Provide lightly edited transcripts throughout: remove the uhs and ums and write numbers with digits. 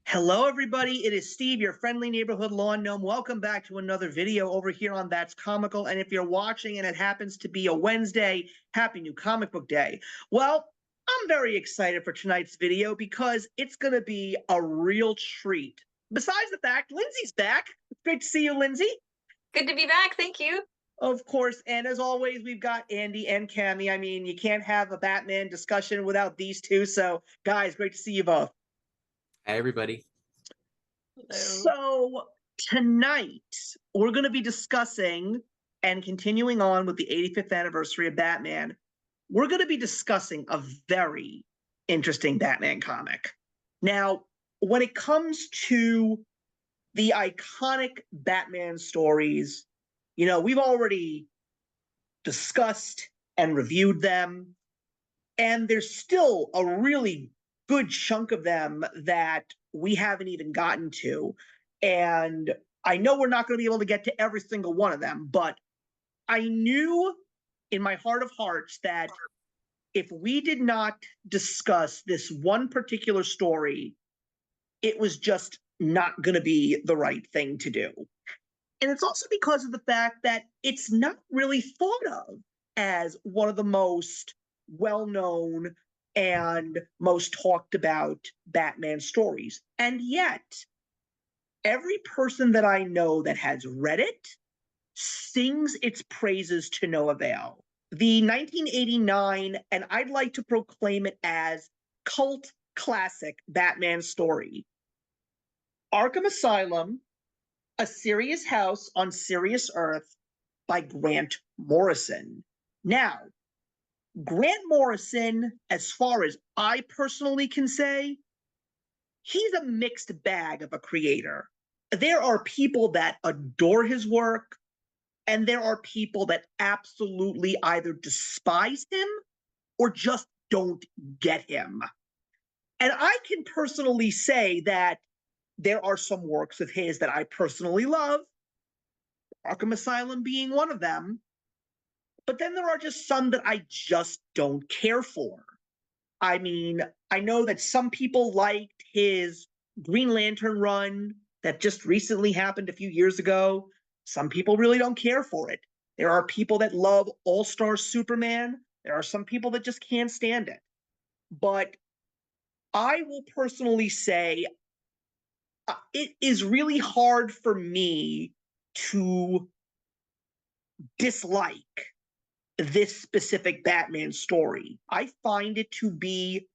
Hello, everybody. It is Steve, your friendly neighborhood lawn gnome. Welcome back to another video over here on That's Comical. And if you're watching and it happens to be a Wednesday, happy new comic book day. Well, I'm very excited for tonight's video because it's going to be a real treat. Besides the fact, Lindsay's back. It's great to see you, Lindsay. Good to be back. Thank you. Of course, and as always, we've got Andy and Cammy. I mean, you can't have a Batman discussion without these two. So, guys, great to see you both. Hi, everybody. Hello. So tonight we're going to be discussing and continuing on with the 85th anniversary of Batman. We're going to be discussing a very interesting Batman comic. Now, when it comes to the iconic Batman stories, we've already discussed and reviewed them, and there's still a really good chunk of them that we haven't even gotten to. And I know we're not going to be able to get to every single one of them, but I knew in my heart of hearts that if we did not discuss this one particular story, it was just not going to be the right thing to do. And it's also because of the fact that it's not really thought of as one of the most well-known and most talked about Batman stories. And yet, every person that I know that has read it sings its praises to no avail. The 1989, and I'd like to proclaim it as cult classic Batman story, Arkham Asylum, A Serious House on Serious Earth by Grant Morrison. Now, Grant Morrison, as far as I personally can say, he's a mixed bag of a creator. There are people that adore his work, and there are people that absolutely either despise him or just don't get him. And I can personally say that there are some works of his that I personally love, Arkham Asylum being one of them, but then there are just some that I just don't care for. I mean, I know that some people liked his Green Lantern run that just recently happened a few years ago. Some people really don't care for it. There are people that love All-Star Superman. There are some people that just can't stand it. But I will personally say it is really hard for me to dislike this specific Batman story. I find it to be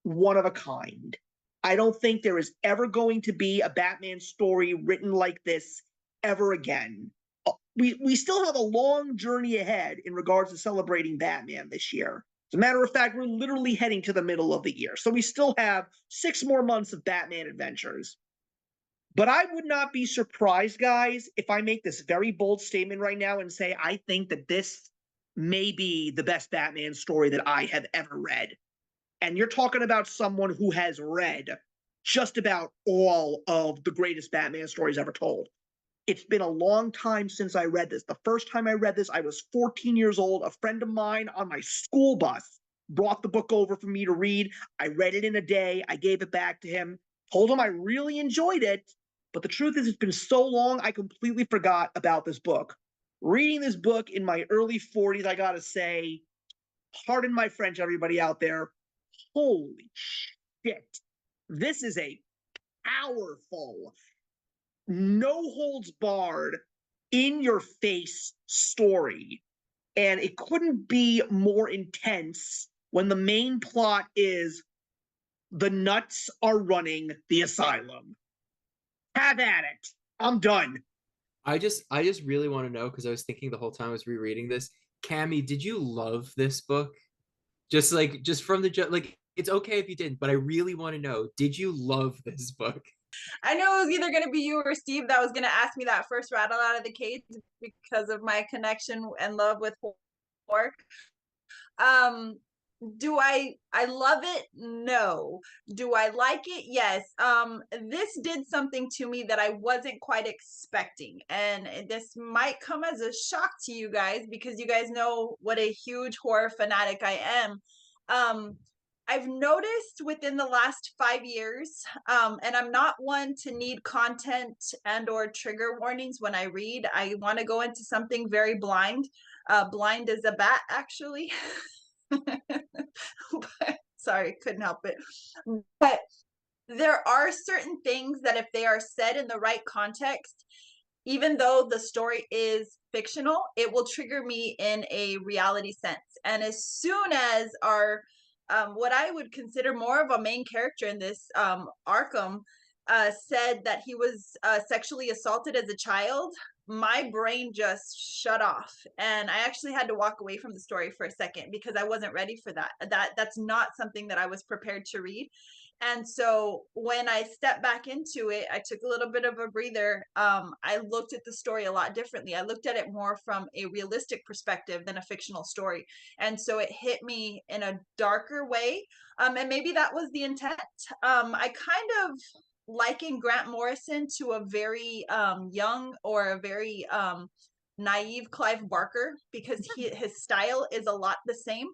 one of a kind. I don't think there is ever going to be a Batman story written like this ever again. We still have a long journey ahead in regards to celebrating Batman this year. As a matter of fact, we're literally heading to the middle of the year. So we still have 6 more months of Batman adventures. But I would not be surprised, guys, if I make this very bold statement right now and say I think that this may be the best Batman story that I have ever read. And you're talking about someone who has read just about all of the greatest Batman stories ever told. It's been a long time since I read this. The first time I read this, I was 14 years old. A friend of mine on my school bus brought the book over for me to read. I read it in a day. I gave it back to him, told him I really enjoyed it. But the truth is, it's been so long, I completely forgot about this book. Reading this book in my early 40s, I gotta say, pardon my French, everybody out there, holy shit. This is a powerful, no holds barred, in your face story. And it couldn't be more intense when the main plot is the nuts are running the asylum. Have at it. I'm done. I just really want to know, because I was thinking the whole time I was rereading this. Cammy, did you love this book? Just from the like, it's okay if you didn't, but I really want to know, did you love this book? I know it was either going to be you or Steve that was going to ask me that first rattle out of the cage because of my connection and love with pork. Um, do I love it? No. Do I like it? Yes. This did something to me that I wasn't quite expecting, and this might come as a shock to you guys because you guys know what a huge horror fanatic I am. I've noticed within the last 5 years, and I'm not one to need content and or trigger warnings when I read. I want to go into something very blind, blind as a bat, actually. But, sorry, couldn't help it. But there are certain things that if they are said in the right context, even though the story is fictional, it will trigger me in a reality sense. And as soon as our what I would consider more of a main character in this, Arkham, said that he was sexually assaulted as a child, my brain just shut off, and I actually had to walk away from the story for a second because I wasn't ready for that. That's not something that I was prepared to read. And so when I stepped back into it, I took a little bit of a breather. I looked at the story a lot differently. I looked at it more from a realistic perspective than a fictional story. And so it hit me in a darker way. And maybe that was the intent. I kind of liken Grant Morrison to a very young or a very naive Clive Barker because his style is a lot the same.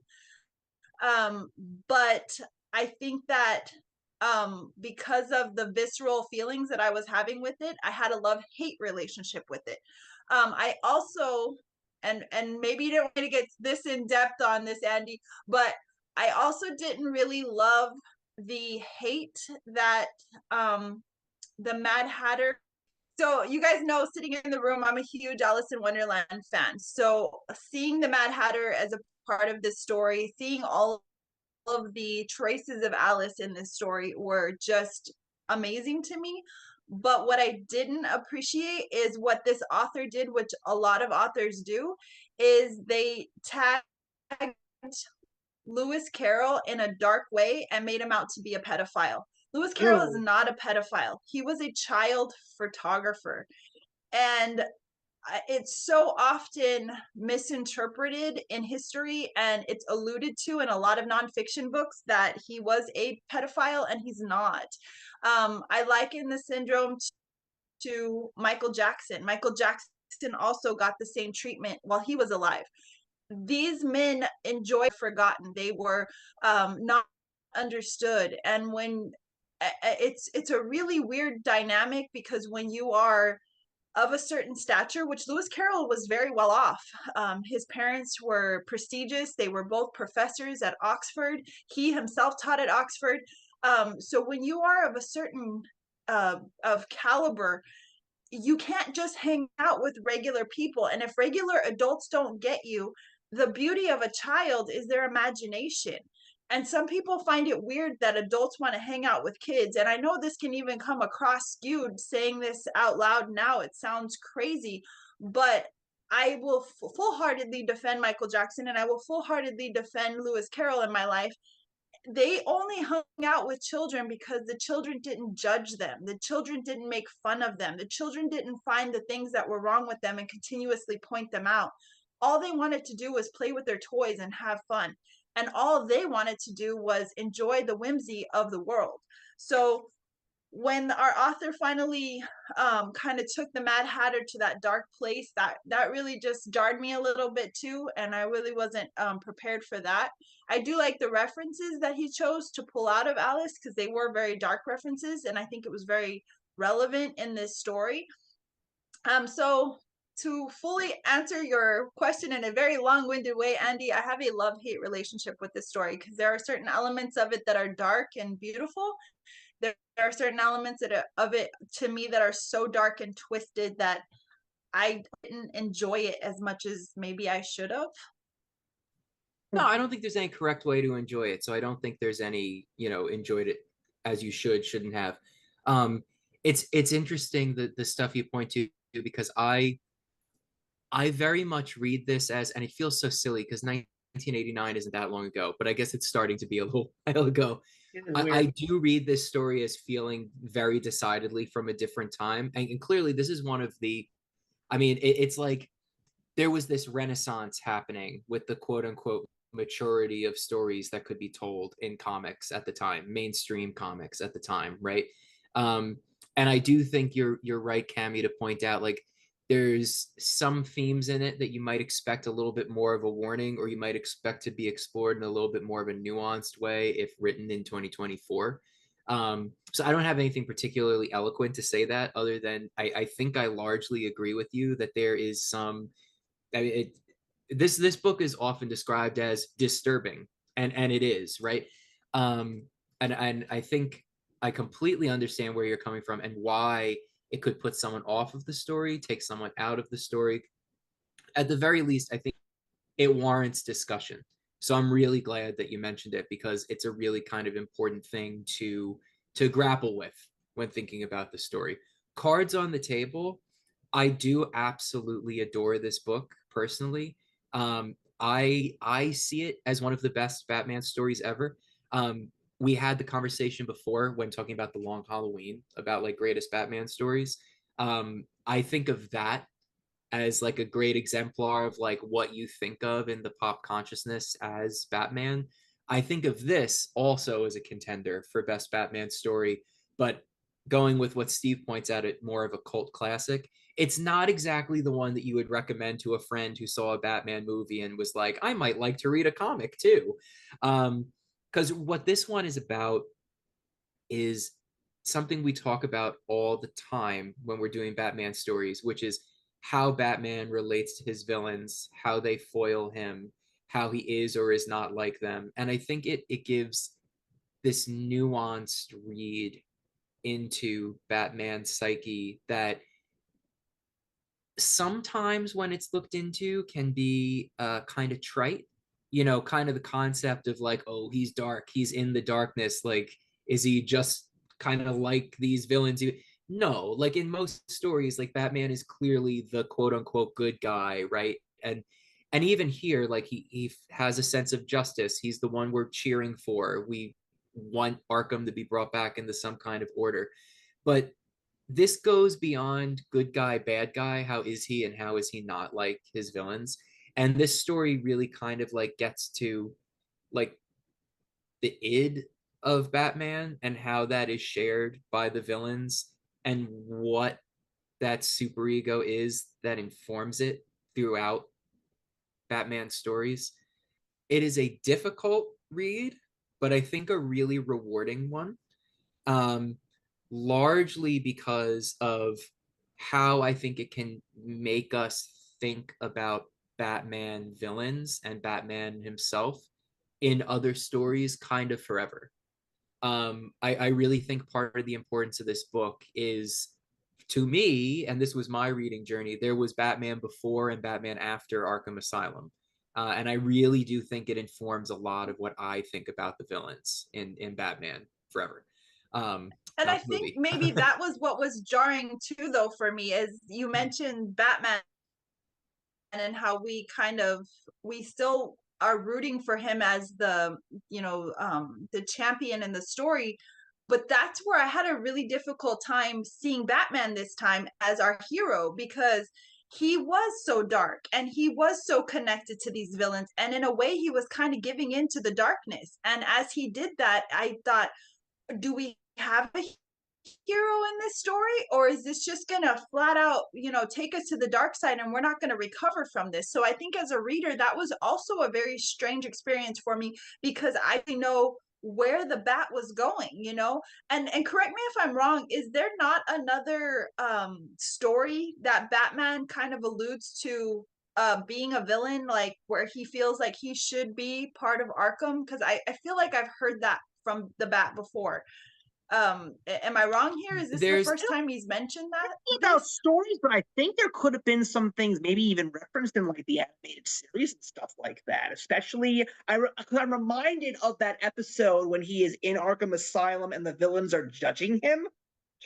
But I think that because of the visceral feelings that I was having with it, I had a love-hate relationship with it. I also, and maybe you don't want to get this in depth on this, Andy, but I also didn't really love the hate that the Mad Hatter. So you guys know, sitting in the room, I'm a huge Alice in Wonderland fan. So seeing the Mad Hatter as a part of this story, seeing all of the traces of Alice in this story were just amazing to me. But what I didn't appreciate is what this author did, which a lot of authors do, is they tagged Lewis Carroll in a dark way and made him out to be a pedophile. Lewis Carroll is not a pedophile. He was a child photographer. And it's so often misinterpreted in history, and it's alluded to in a lot of nonfiction books that he was a pedophile, and he's not. I liken the syndrome to Michael Jackson. Michael Jackson also got the same treatment while he was alive. These men enjoyed forgotten. They were not understood. And when it's a really weird dynamic, because when you are of a certain stature, which Lewis Carroll was very well off. His parents were prestigious. They were both professors at Oxford. He himself taught at Oxford. So when you are of a certain of caliber, you can't just hang out with regular people. And if regular adults don't get you, the beauty of a child is their imagination. And some people find it weird that adults want to hang out with kids. And I know this can even come across skewed saying this out loud now. It sounds crazy, but I will full-heartedly defend Michael Jackson, and I will full-heartedly defend Lewis Carroll in my life. They only hung out with children because the children didn't judge them. The children didn't make fun of them. The children didn't find the things that were wrong with them and continuously point them out. All they wanted to do was play with their toys and have fun. And all they wanted to do was enjoy the whimsy of the world. So when our author finally kind of took the Mad Hatter to that dark place, that really just jarred me a little bit too, and I really wasn't prepared for that. I do like the references that he chose to pull out of Alice, because they were very dark references, and I think it was very relevant in this story. So to fully answer your question in a very long-winded way, Andy, I have a love-hate relationship with this story, because there are certain elements of it that are dark and beautiful. There are certain elements of it to me that are so dark and twisted that I didn't enjoy it as much as maybe I should have. No, I don't think there's any correct way to enjoy it. So I don't think there's any, enjoyed it as you shouldn't have. It's interesting the stuff you point to, because I very much read this as, and it feels so silly because 1989 isn't that long ago, but I guess it's starting to be a little while ago. I do read this story as feeling very decidedly from a different time. And clearly this is one of the, it's like there was this renaissance happening with the quote unquote maturity of stories that could be told in comics at the time, mainstream comics at the time, right? And I do think you're right, Cammie, to point out, like, there's some themes in it that you might expect a little bit more of a warning, or you might expect to be explored in a little bit more of a nuanced way if written in 2024. So I don't have anything particularly eloquent to say that, other than I think I largely agree with you that there is some. I mean, this book is often described as disturbing, and it is, right. And I think I completely understand where you're coming from and why it could put someone off of the story, take someone out of the story. At the very least, I think it warrants discussion. So I'm really glad that you mentioned it, because it's a really kind of important thing to grapple with when thinking about the story. Cards on the Table, I do absolutely adore this book personally. I see it as one of the best Batman stories ever. We had the conversation before when talking about The Long Halloween about like greatest Batman stories. I think of that as like a great exemplar of like what you think of in the pop consciousness as Batman. I think of this also as a contender for best Batman story, but going with what Steve points out, it more of a cult classic. It's not exactly the one that you would recommend to a friend who saw a Batman movie and was like, I might like to read a comic too. Because what this one is about is something we talk about all the time when we're doing Batman stories, which is how Batman relates to his villains, how they foil him, how he is or is not like them. And I think it gives this nuanced read into Batman's psyche that sometimes when it's looked into can be kind of trite, kind of the concept of like, oh, he's dark, he's in the darkness, like, is he just kind of like these villains? No, like in most stories, like Batman is clearly the quote unquote good guy, right? And even here, like he has a sense of justice. He's the one we're cheering for. We want Arkham to be brought back into some kind of order. But this goes beyond good guy, bad guy. How is he and how is he not like his villains? And this story really kind of like gets to like the id of Batman and how that is shared by the villains and what that superego is that informs it throughout Batman stories. It is a difficult read, but I think a really rewarding one. Um, Largely because of how I think it can make us think about Batman villains and Batman himself in other stories kind of forever. I really think part of the importance of this book is, to me, and this was my reading journey, there was Batman before and Batman after Arkham Asylum. And I really do think it informs a lot of what I think about the villains in Batman Forever. And I Not the think movie. maybe that was what was jarring too, though, for me, is you mentioned Batman and how we still are rooting for him as the champion in the story. But that's where I had a really difficult time seeing Batman this time as our hero, because he was so dark and he was so connected to these villains, and in a way he was kind of giving in to the darkness. And as he did that, I thought, do we have a hero in this story, or is this just gonna flat out take us to the dark side and we're not going to recover from this? So I think as a reader, that was also a very strange experience for me, because I didn't know where the bat was going. And correct me if I'm wrong, is there not another story that Batman kind of alludes to being a villain, like where he feels like he should be part of Arkham? Because I feel like I've heard that from the bat before. Am I wrong here? Is this the There's first time he's mentioned that? About stories, but I think there could have been some things maybe even referenced in like the animated series and stuff like that. Especially, I'm reminded of that episode when he is in Arkham Asylum and the villains are judging him.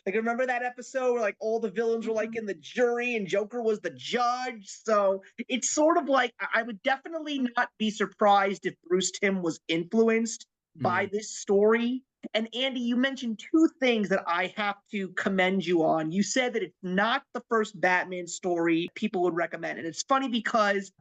Like, remember that episode where like all the villains were like in the jury and Joker was the judge? So it's sort of like I would definitely not be surprised if Bruce Timm was influenced by this story. And Andy, you mentioned two things that I have to commend you on. You said that it's not the first Batman story people would recommend. And it's funny because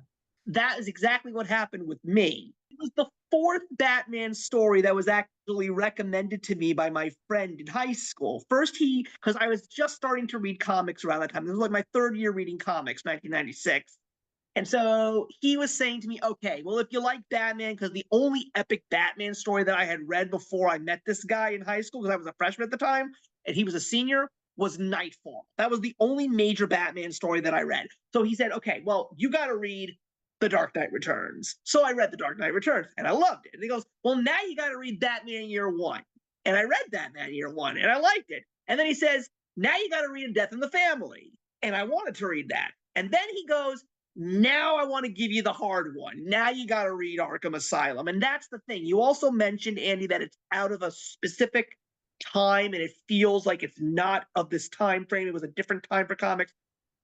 that is exactly what happened with me. It was the fourth Batman story that was actually recommended to me by my friend in high school. First, because I was just starting to read comics around that time. This was like my third year reading comics, 1996. And so he was saying to me, okay, well, if you like Batman, because the only epic Batman story that I had read before I met this guy in high school, because I was a freshman at the time and he was a senior, was Nightfall. That was the only major Batman story that I read. So he said, okay, well, you got to read The Dark Knight Returns. So I read The Dark Knight Returns and I loved it. And he goes, well, now you got to read Batman Year One. And I read Batman Year One and I liked it. And then he says, now you got to read Death in the Family. And I wanted to read that. And then he goes, now I want to give you the hard one. Now you got to read Arkham Asylum. And that's the thing. You also mentioned, Andy, that it's out of a specific time and it feels like it's not of this time frame. It was a different time for comics.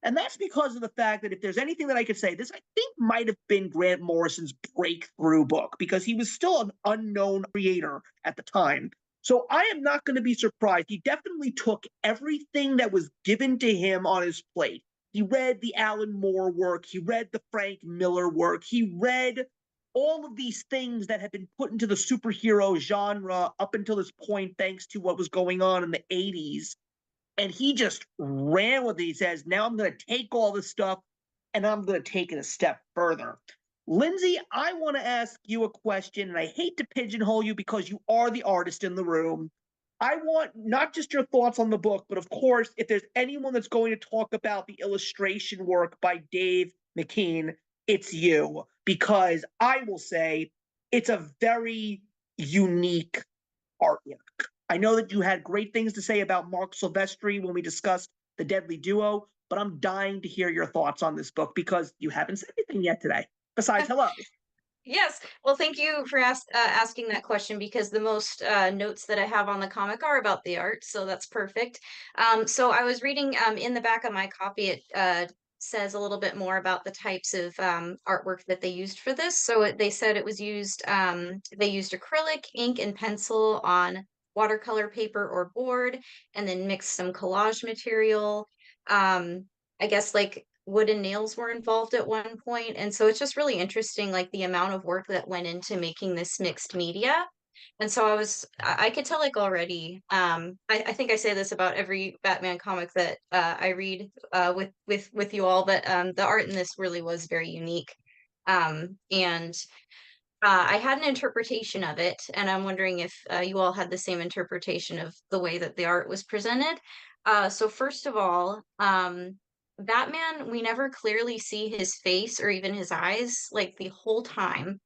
And that's because of the fact that if there's anything that I could say, this I think might have been Grant Morrison's breakthrough book because he was still an unknown creator at the time. So I am not going to be surprised. He definitely took everything that was given to him on his plate. He read the Alan Moore work. He read the Frank Miller work. He read all of these things that had been put into the superhero genre up until this point, thanks to what was going on in the 80s. And he just ran with it. He says, now I'm going to take all this stuff and I'm going to take it a step further. Lindsay, I want to ask you a question, and I hate to pigeonhole you because you are the artist in the room. I want not just your thoughts on the book, but of course, if there's anyone that's going to talk about the illustration work by Dave McKean, it's you, because I will say it's a very unique artwork. I know that you had great things to say about Mark Silvestri when we discussed The Deadly Duo, but I'm dying to hear your thoughts on this book because you haven't said anything yet today, besides hello. Yes. Well, thank you for asking that question because the most notes that I have on the comic are about the art, so that's perfect. So I was reading in the back of my copy, it says a little bit more about the types of artwork that they used for this. So they said it was used, they used acrylic, ink, and pencil on watercolor paper or board, and then mixed some collage material. I guess like wooden nails were involved at one point, and so it's just really interesting, like the amount of work that went into making this mixed media. And so I could tell like already. I think I say this about every Batman comic that I read with you all, but the art in this really was very unique. And I had an interpretation of it, and I'm wondering if you all had the same interpretation of the way that the art was presented. So first of all, Batman, we never clearly see his face or even his eyes like the whole time.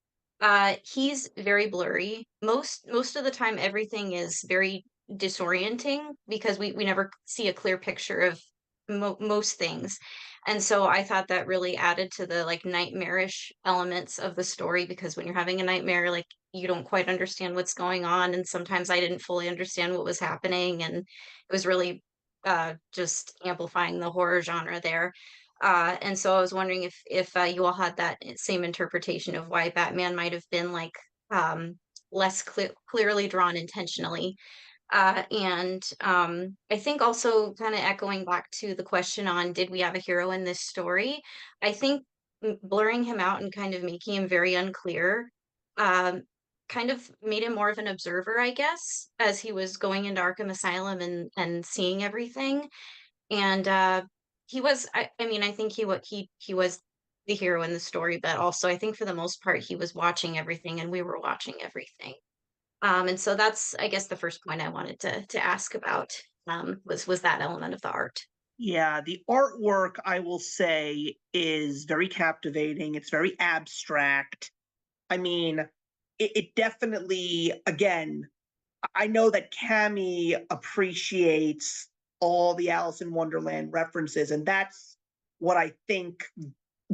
He's very blurry. Most of the time, everything is very disorienting because we never see a clear picture of most things. And so I thought that really added to the like nightmarish elements of the story because when you're having a nightmare, like you don't quite understand what's going on. And sometimes I didn't fully understand what was happening. And it was really just amplifying the horror genre there. And so I was wondering if you all had that same interpretation of why Batman might have been like less clearly drawn intentionally. And I think also kind of echoing back to the question on did we have a hero in this story? I think blurring him out and kind of making him very unclear um, kind of made him more of an observer, I guess, as he was going into Arkham Asylum and seeing everything. And he was, I mean, I think he was the hero in the story, but also I think for the most part he was watching everything and we were watching everything. And so that's, I guess, the first point I wanted to ask about was that element of the art. Yeah, the artwork, I will say, is very captivating. It's very abstract. I mean, it definitely, again, I know that Cami appreciates all the Alice in Wonderland references, and that's what I think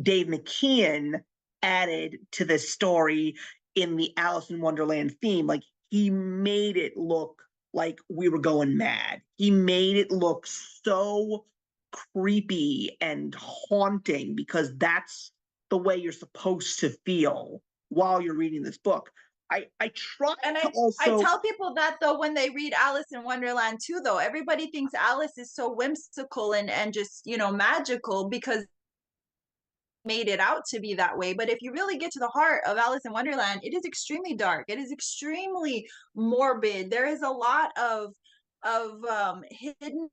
Dave McKean added to this story in the Alice in Wonderland theme. Like, he made it look like we were going mad. He made it look so creepy and haunting because that's the way you're supposed to feel while you're reading this book. I try And to I also tell people that though when they read Alice in Wonderland too, though everybody thinks Alice is so whimsical and just magical because made it out to be that way. But if you really get to the heart of Alice in Wonderland, it is extremely dark. It is extremely morbid. There is a lot of hidden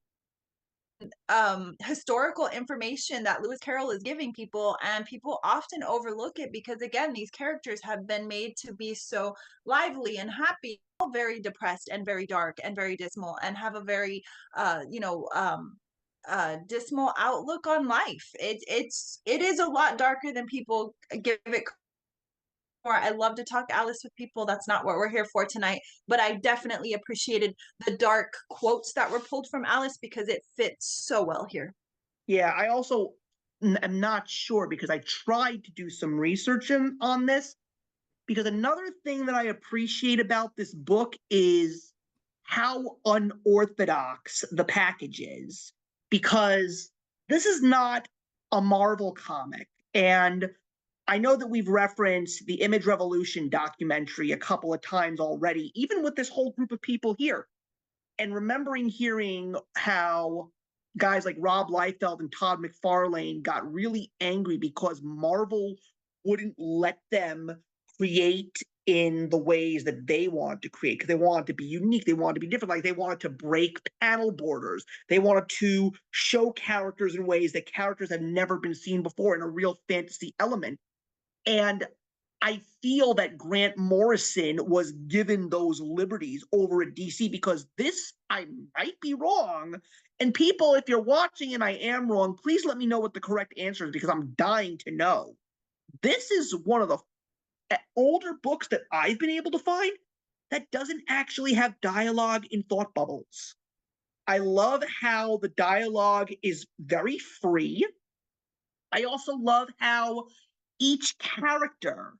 historical information that Lewis Carroll is giving people, and people often overlook it because, again, these characters have been made to be so lively and happy, all very depressed and very dark and very dismal, and have a very dismal outlook on life. It is a lot darker than people give it. I love to talk Alice with people. That's not what we're here for tonight. But I definitely appreciated the dark quotes that were pulled from Alice because it fits so well here. Yeah, I also am not sure because I tried to do some research on this. Because another thing that I appreciate about this book is how unorthodox the package is. Because this is not a Marvel comic. And I know that we've referenced the Image Revolution documentary a couple of times already, even with this whole group of people here. And remembering hearing how guys like Rob Liefeld and Todd McFarlane got really angry because Marvel wouldn't let them create in the ways that they wanted to create, because they wanted to be unique, they wanted to be different, like they wanted to break panel borders, they wanted to show characters in ways that characters had never been seen before in a real fantasy element. And I feel that Grant Morrison was given those liberties over at DC because this, I might be wrong. And people, if you're watching and I am wrong, please let me know what the correct answer is because I'm dying to know. This is one of the older books that I've been able to find that doesn't actually have dialogue in thought bubbles. I love how the dialogue is very free. I also love how each character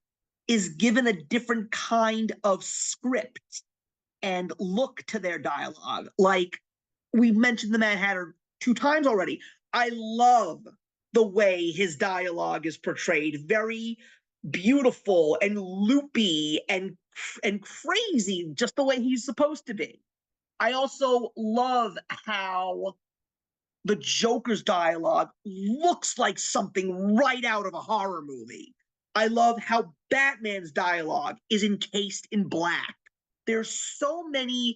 is given a different kind of script and look to their dialogue. Like we mentioned the Mad Hatter 2 times already. I love the way his dialogue is portrayed. Very beautiful and loopy and crazy, just the way he's supposed to be. I also love how the Joker's dialogue looks like something right out of a horror movie. I love how Batman's dialogue is encased in black. There's so many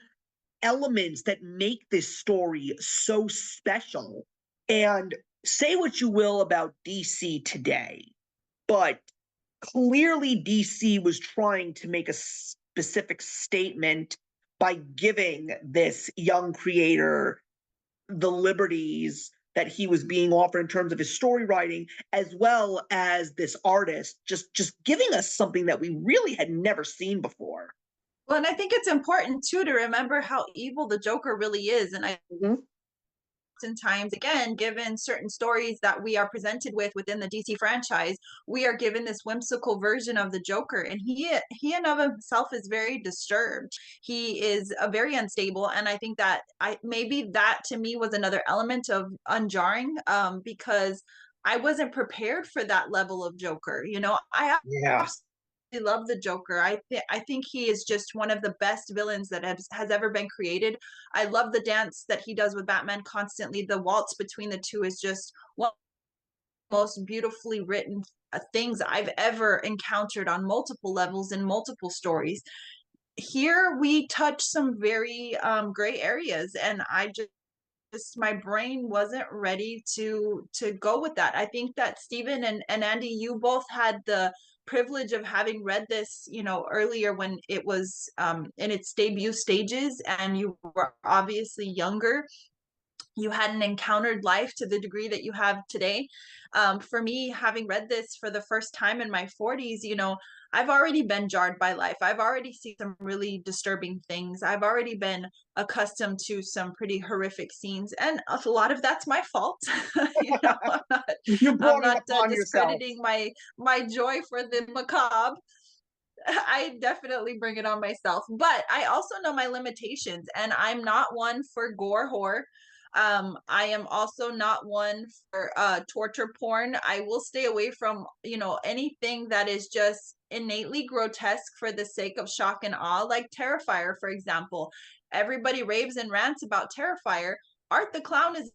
elements that make this story so special. And say what you will about DC today, but clearly DC was trying to make a specific statement by giving this young creator the liberties that he was being offered in terms of his story writing, as well as this artist just giving us something that we really had never seen before. Well, and I think it's important too to remember how evil the Joker really is. And oftentimes, again, given certain stories that we are presented with within the DC franchise, we are given this whimsical version of the Joker, and he in of himself is very disturbed. He is very unstable, and I think that maybe that to me was another element of unjarring, because I wasn't prepared for that level of Joker. I love the Joker. I think he is just one of the best villains that has ever been created. I love the dance that he does with Batman constantly. The waltz between the two is just one of the most beautifully written things I've ever encountered on multiple levels in multiple stories. Here we touch some very gray areas, and I just my brain wasn't ready to go with that. I think that Stephen and Andy, you both had the privilege of having read this, earlier when it was in its debut stages, and you were obviously younger. You hadn't encountered life to the degree that you have today. For me, having read this for the first time in my 40s, I've already been jarred by life. I've already seen some really disturbing things. I've already been accustomed to some pretty horrific scenes, and a lot of that's my fault. I'm not discrediting my joy for the macabre. I definitely bring it on myself, but I also know my limitations, and I'm not one for gore horror. I am also not one for torture porn. I will stay away from, anything that is just innately grotesque for the sake of shock and awe, like Terrifier, for example. Everybody raves and rants about Terrifier. Art the Clown is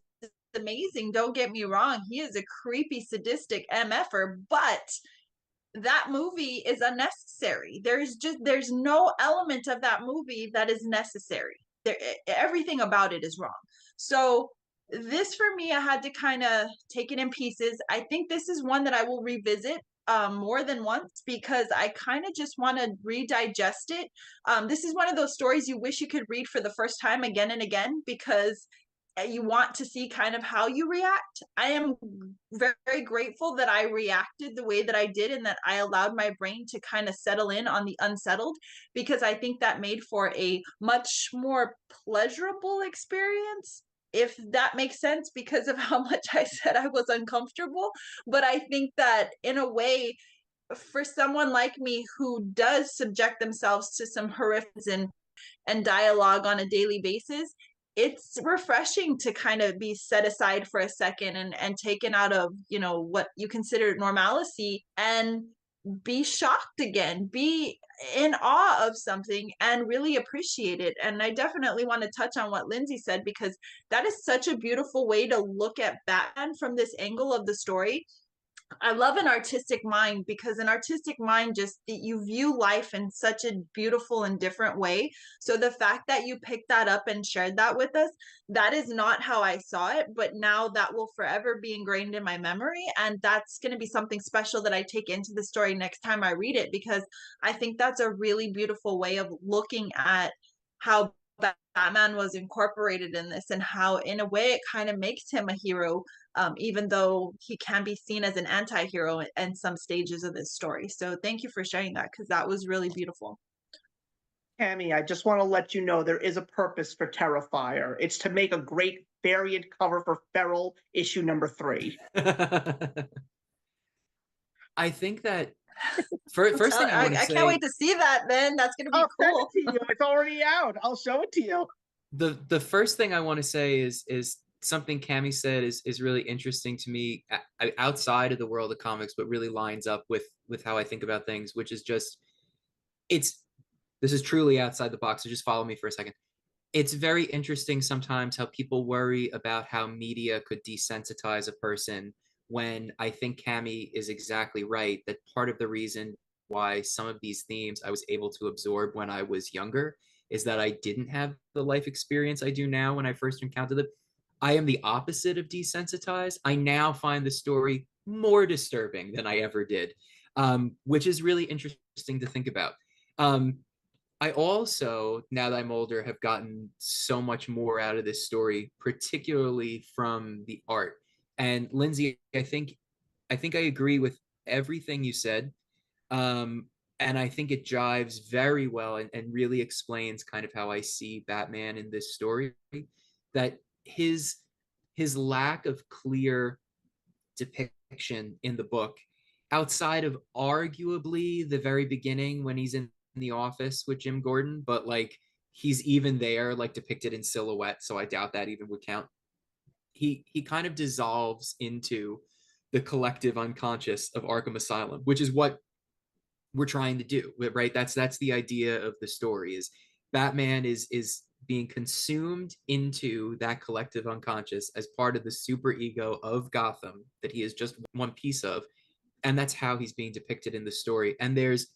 amazing. Don't get me wrong. He is a creepy, sadistic MFer, but that movie is unnecessary. There's no element of that movie that is necessary. Everything about it is wrong. So this, for me, I had to kind of take it in pieces. I think this is one that I will revisit more than once, because I kind of just want to redigest it. This is one of those stories you wish you could read for the first time again and again, because you want to see kind of how you react. I am very, very grateful that I reacted the way that I did, and that I allowed my brain to kind of settle in on the unsettled, because I think that made for a much more pleasurable experience, if that makes sense, because of how much I said I was uncomfortable. But I think that in a way, for someone like me who does subject themselves to some horrific and dialogue on a daily basis, it's refreshing to kind of be set aside for a second and taken out of, what you consider normalcy, and be shocked again, be in awe of something, and really appreciate it. And I definitely want to touch on what Lindsay said, because that is such a beautiful way to look at Batman from this angle of the story. I love an artistic mind, because an artistic mind, just you view life in such a beautiful and different way. So the fact that you picked that up and shared that with us, that is not how I saw it, but now that will forever be ingrained in my memory, and that's going to be something special that I take into the story next time I read it, because I think that's a really beautiful way of looking at how Batman was incorporated in this, and how in a way it kind of makes him a hero, even though he can be seen as an anti-hero in some stages of this story. So thank you for sharing that, because that was really beautiful. Tammy, I just want to let you know there is a purpose for Terrifier. It's to make a great variant cover for Feral issue number 3. I think that first thing I want to say, can't wait to see that. Then that's going to be I'll cool. send it to you. It's already out. I'll show it to you. The first thing I want to say is something Cammie said is really interesting to me, outside of the world of comics, but really lines up with how I think about things, which is just, this is truly outside the box, so just follow me for a second. It's very interesting sometimes how people worry about how media could desensitize a person, when I think Cammie is exactly right, that part of the reason why some of these themes I was able to absorb when I was younger is that I didn't have the life experience I do now when I first encountered them. I am the opposite of desensitized. I now find the story more disturbing than I ever did, which is really interesting to think about. I also, now that I'm older, have gotten so much more out of this story, particularly from the art. And Lindsay, I think I agree with everything you said. And I think it jives very well, and really explains kind of how I see Batman in this story, that his lack of clear depiction in the book, outside of arguably the very beginning when he's in the office with Jim Gordon, but like he's even there, like depicted in silhouette, so I doubt that even would count. He kind of dissolves into the collective unconscious of Arkham Asylum, which is what we're trying to do, right? That's the idea of the story, is Batman is being consumed into that collective unconscious as part of the super ego of Gotham that he is just one piece of, and that's how he's being depicted in the story. And there's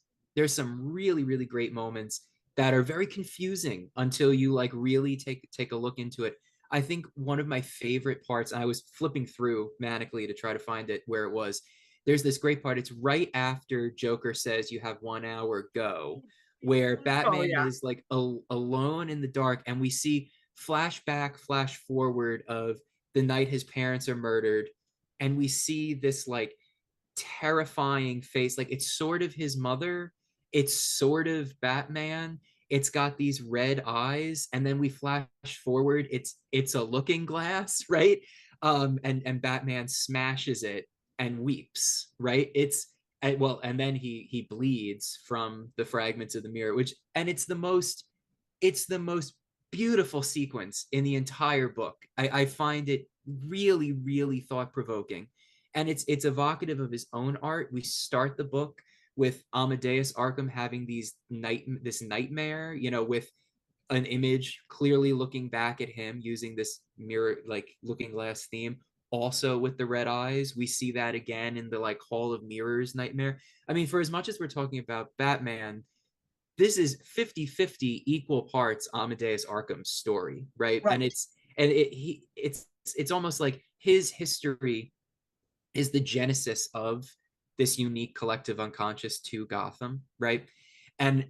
some really, really great moments that are very confusing until you like really take a look into it. I think one of my favorite parts, and I was flipping through manically to try to find it where it was, there's this great part. It's right after Joker says you have 1 hour, go, where Batman is like alone in the dark, and we see flashback, flash forward of the night his parents are murdered, and we see this like terrifying face, like it's sort of his mother, it's sort of Batman, it's got these red eyes, and then we flash forward, it's a looking glass, right? And Batman smashes it and weeps, right? And then he bleeds from the fragments of the mirror, and it's the most beautiful sequence in the entire book. I find it really, really thought-provoking, and it's evocative of his own art. We start the book with Amadeus Arkham having this nightmare, with an image clearly looking back at him using this mirror, like looking glass theme. Also with the red eyes, we see that again in the like Hall of Mirrors nightmare. I mean, for as much as we're talking about Batman, this is 50-50 equal parts Amadeus Arkham's story, right? Right. And it's almost like his history is the genesis of this unique collective unconscious to Gotham, right? And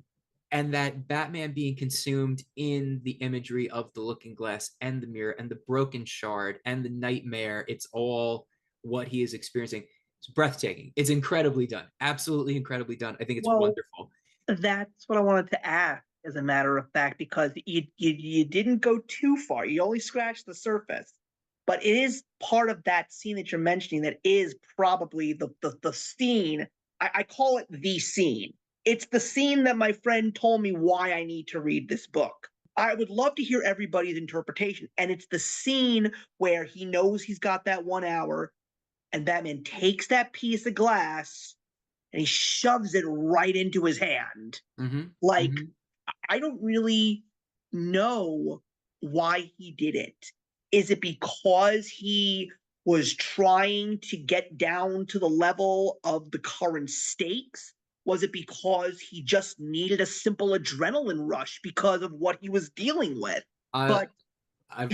that Batman being consumed in the imagery of the looking glass and the mirror and the broken shard and the nightmare, it's all what he is experiencing. It's breathtaking. It's incredibly done. Absolutely incredibly done. I think it's wonderful. That's what I wanted to ask, as a matter of fact, because you didn't go too far. You only scratched the surface. But it is part of that scene that you're mentioning that is probably the scene. I call it the scene. It's the scene that my friend told me why I need to read this book. I would love to hear everybody's interpretation. And it's the scene where he knows he's got that 1 hour, and Batman takes that piece of glass and he shoves it right into his hand. Like, I don't really know why he did it. Is it because he was trying to get down to the level of the current stakes? Was it because he just needed a simple adrenaline rush because of what he was dealing with? But I've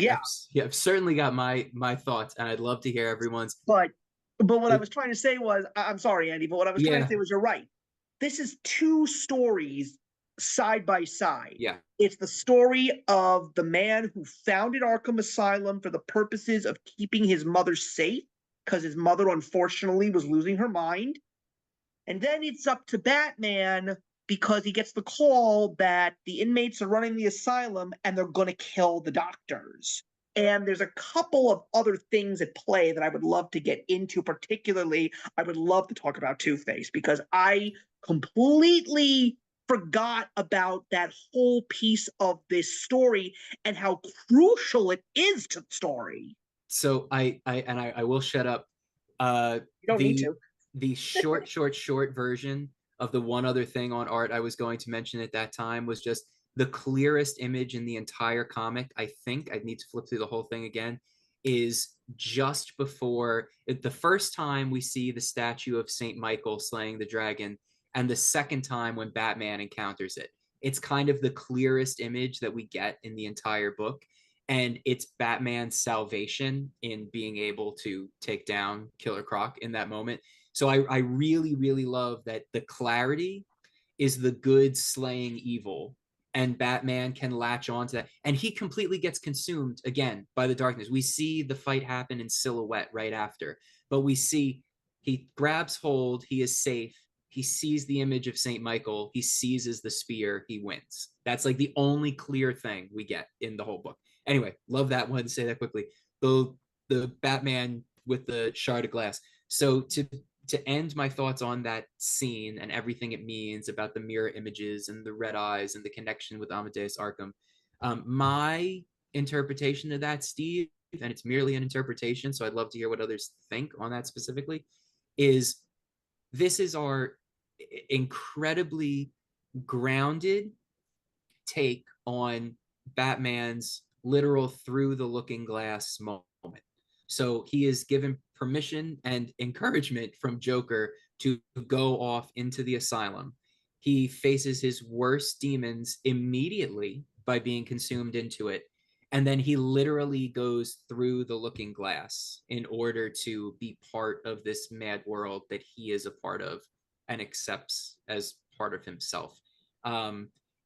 certainly got my thoughts, and I'd love to hear everyone's. But what I was trying to say was, I'm sorry, Andy, but what I was trying to say was, you're right. This is two stories side by side. Yeah. It's the story of the man who founded Arkham Asylum for the purposes of keeping his mother safe, because his mother unfortunately was losing her mind. And then it's up to Batman because he gets the call that the inmates are running the asylum and they're going to kill the doctors. And there's a couple of other things at play that I would love to get into. Particularly, I would love to talk about Two-Face, because I completely forgot about that whole piece of this story and how crucial it is to the story. So I will shut up. You don't need to. The short version of the one other thing on art I was going to mention at that time was just the clearest image in the entire comic. I think I'd need to flip through the whole thing again. Is just before the first time we see the statue of Saint Michael slaying the dragon, and the second time when Batman encounters it. It's kind of the clearest image that we get in the entire book. And it's Batman's salvation in being able to take down Killer Croc in that moment. So I really, really love that the clarity is the good slaying evil, and Batman can latch on to that. And he completely gets consumed again by the darkness. We see the fight happen in silhouette right after, but we see he grabs hold, he is safe. He sees the image of Saint Michael, he seizes the spear, he wins. That's like the only clear thing we get in the whole book. Anyway, love that one. Say that quickly. The Batman with the shard of glass. So to end my thoughts on that scene and everything it means about the mirror images and the red eyes and the connection with Amadeus Arkham, my interpretation of that, Steve, and it's merely an interpretation, so I'd love to hear what others think on that specifically, is this is our incredibly grounded take on Batman's literal through the looking glass moment. So he is given permission and encouragement from Joker to go off into the asylum. He faces his worst demons immediately by being consumed into it. And then he literally goes through the looking glass in order to be part of this mad world that he is a part of and accepts as part of himself.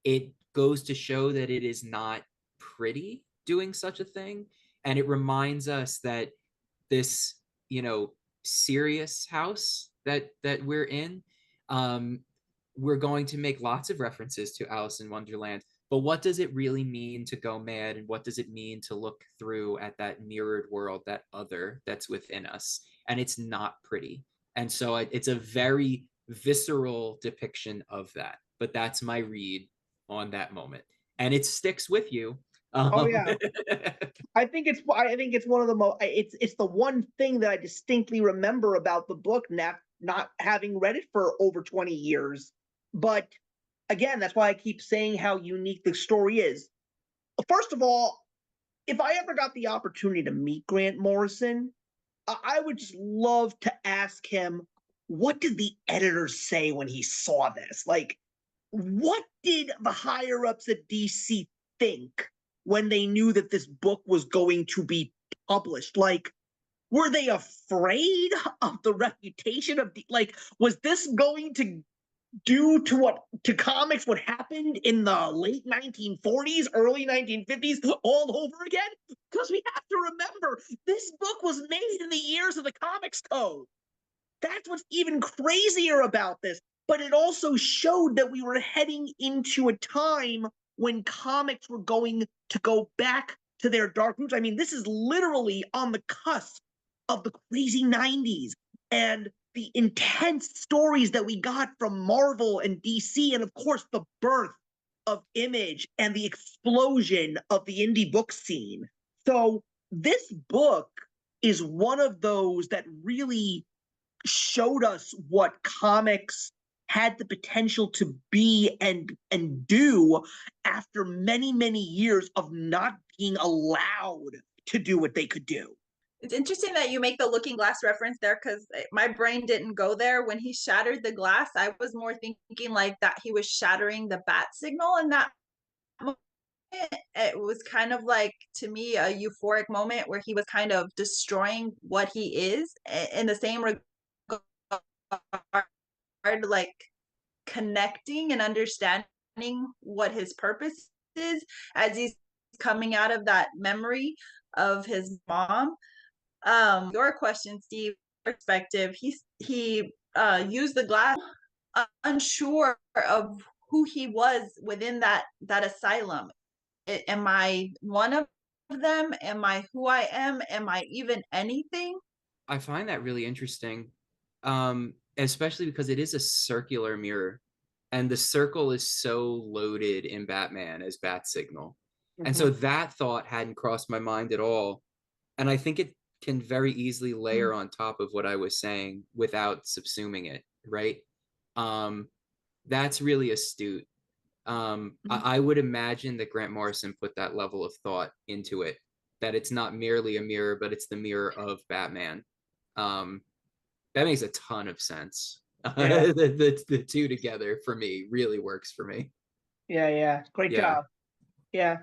It goes to show that it is not pretty doing such a thing. And it reminds us that this, serious house that we're in, we're going to make lots of references to Alice in Wonderland. But what does it really mean to go mad? And what does it mean to look through at that mirrored world, that other that's within us? And it's not pretty. And so it's a very visceral depiction of that. But that's my read on that moment. And it sticks with you. Oh yeah. I think it's one of the most, it's the one thing that I distinctly remember about the book, not having read it for over 20 years. But again, that's why I keep saying how unique the story is. first of all, if I ever got the opportunity to meet Grant Morrison, I would just love to ask him, what did the editors say when he saw this? Like, what did the higher ups at DC think when they knew that this book was going to be published? Like, were they afraid of the reputation of like, was this going to do to comics what happened in the late 1940s, early 1950s all over again? Because we have to remember, this book was made in the years of the Comics Code. That's what's even crazier about this. But it also showed that we were heading into a time when comics were going to go back to their dark roots. I mean, this is literally on the cusp of the crazy 90s and the intense stories that we got from Marvel and DC, and of course, the birth of Image and the explosion of the indie book scene. So this book is one of those that really showed us what comics had the potential to be and do after many years of not being allowed to do what they could do. It's interesting that you make the looking glass reference there, because my brain didn't go there. When he shattered the glass, I was more thinking like that he was shattering the bat signal in that moment. It was kind of like, to me, a euphoric moment where he was kind of destroying what he is, in the same regard, like connecting and understanding what his purpose is as he's coming out of that memory of his mom. Your question, Steve, perspective, he used the glass, unsure of who he was within that asylum. Am I one of them? Am I who I am? Am I even anything? I find that really interesting, especially because it is a circular mirror, and the circle is so loaded in Batman as Bat Signal. And so that thought hadn't crossed my mind at all. And I think it can very easily layer on top of what I was saying without subsuming it, right? That's really astute. I would imagine that Grant Morrison put that level of thought into it, that it's not merely a mirror, but it's the mirror of Batman. That makes a ton of sense. Yeah. The two together for me really works for me. Yeah. Great job. Yeah.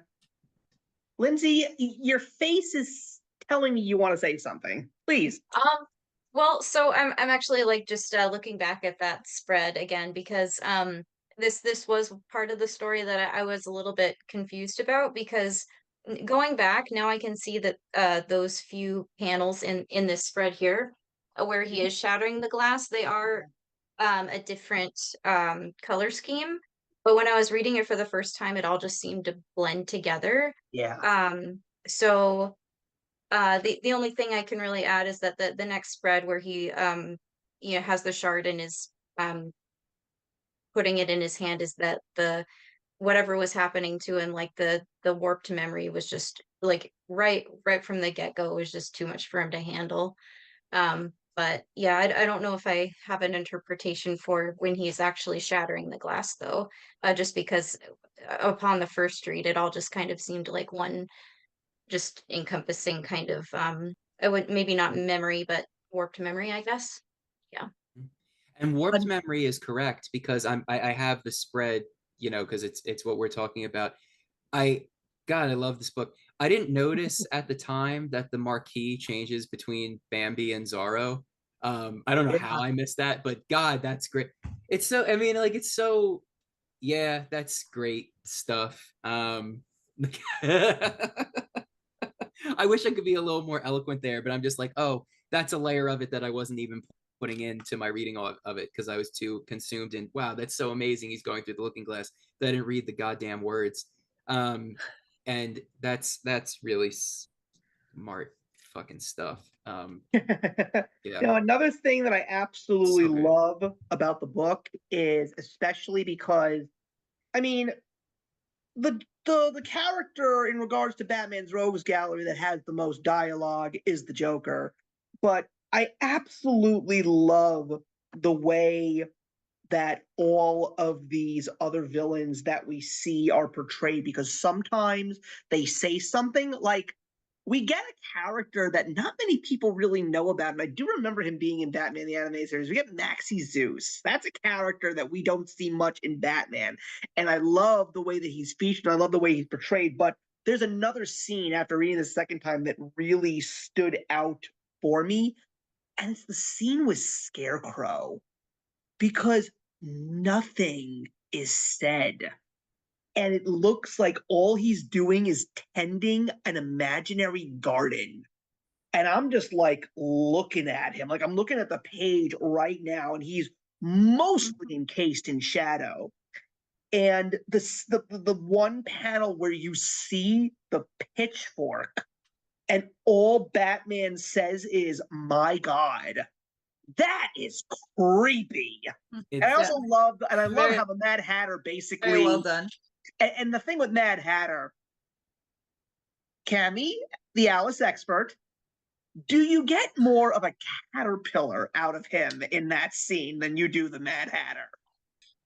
Lindsay, your face is telling me you want to say something. Please. Well, so I'm actually like just looking back at that spread again because this was part of the story that I was a little bit confused about, because going back now I can see that those few panels in this spread here where he is shattering the glass, they are a different color scheme. But when I was reading it for the first time, it all just seemed to blend together. Yeah. So the only thing I can really add is that the next spread where he has the shard and is putting it in his hand, is that the whatever was happening to him, like the warped memory, was just like right from the get-go was just too much for him to handle. But yeah, I don't know if I have an interpretation for when he's actually shattering the glass though, just because upon the first read it all just kind of seemed like one just encompassing kind of I would maybe not memory but warped memory, I guess. Yeah. And warped memory is correct, because I have the spread, because it's what we're talking about. God, I love this book. I didn't notice at the time that the marquee changes between Bambi and Zorro. I don't know how I missed that, but God, that's great. It's so, I mean, like, it's so, yeah, that's great stuff. I wish I could be a little more eloquent there, but I'm just like, oh, that's a layer of it that I wasn't even putting into my reading of it, because I was too consumed in, wow, that's so amazing, he's going through the looking glass, that I didn't read the goddamn words. And that's really smart fucking stuff. Yeah. Another thing that I absolutely So good. love about the book is, especially because, I mean, the character in regards to Batman's rogues gallery that has the most dialogue is the Joker, but I absolutely love the way that all of these other villains that we see are portrayed, because sometimes they say something like, we get a character that not many people really know about, and I do remember him being in Batman the Animated Series. We get Maxie Zeus. That's a character that we don't see much in Batman, and I love the way that he's featured. I love the way he's portrayed, but there's another scene after reading the second time that really stood out for me, and it's the scene with Scarecrow, because nothing is said. And it looks like all he's doing is tending an imaginary garden. And I'm just like looking at him, like I'm looking at the page right now, and he's mostly encased in shadow. And the one panel where you see the pitchfork, and all Batman says is, "My God." That is creepy. And I also love how the Mad Hatter basically, Very well done. And the thing with Mad Hatter, Cammy, the Alice expert, do you get more of a caterpillar out of him in that scene than you do the Mad Hatter?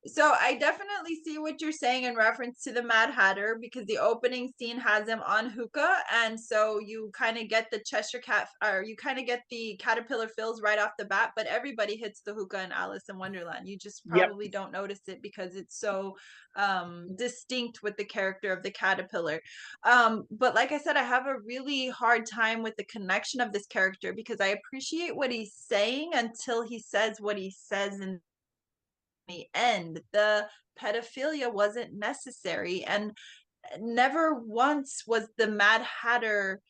So I definitely see what you're saying in reference to the Mad Hatter, because the opening scene has him on hookah, and so you kind of get the Cheshire Cat, or you kind of get the caterpillar fills right off the bat. But everybody hits the hookah in Alice in Wonderland. You just probably don't notice it because it's so distinct with the character of the caterpillar. But like I said, I have a really hard time with the connection of this character, because I appreciate what he's saying until he says what he says in the end. The pedophilia wasn't necessary, and never once was the Mad Hatter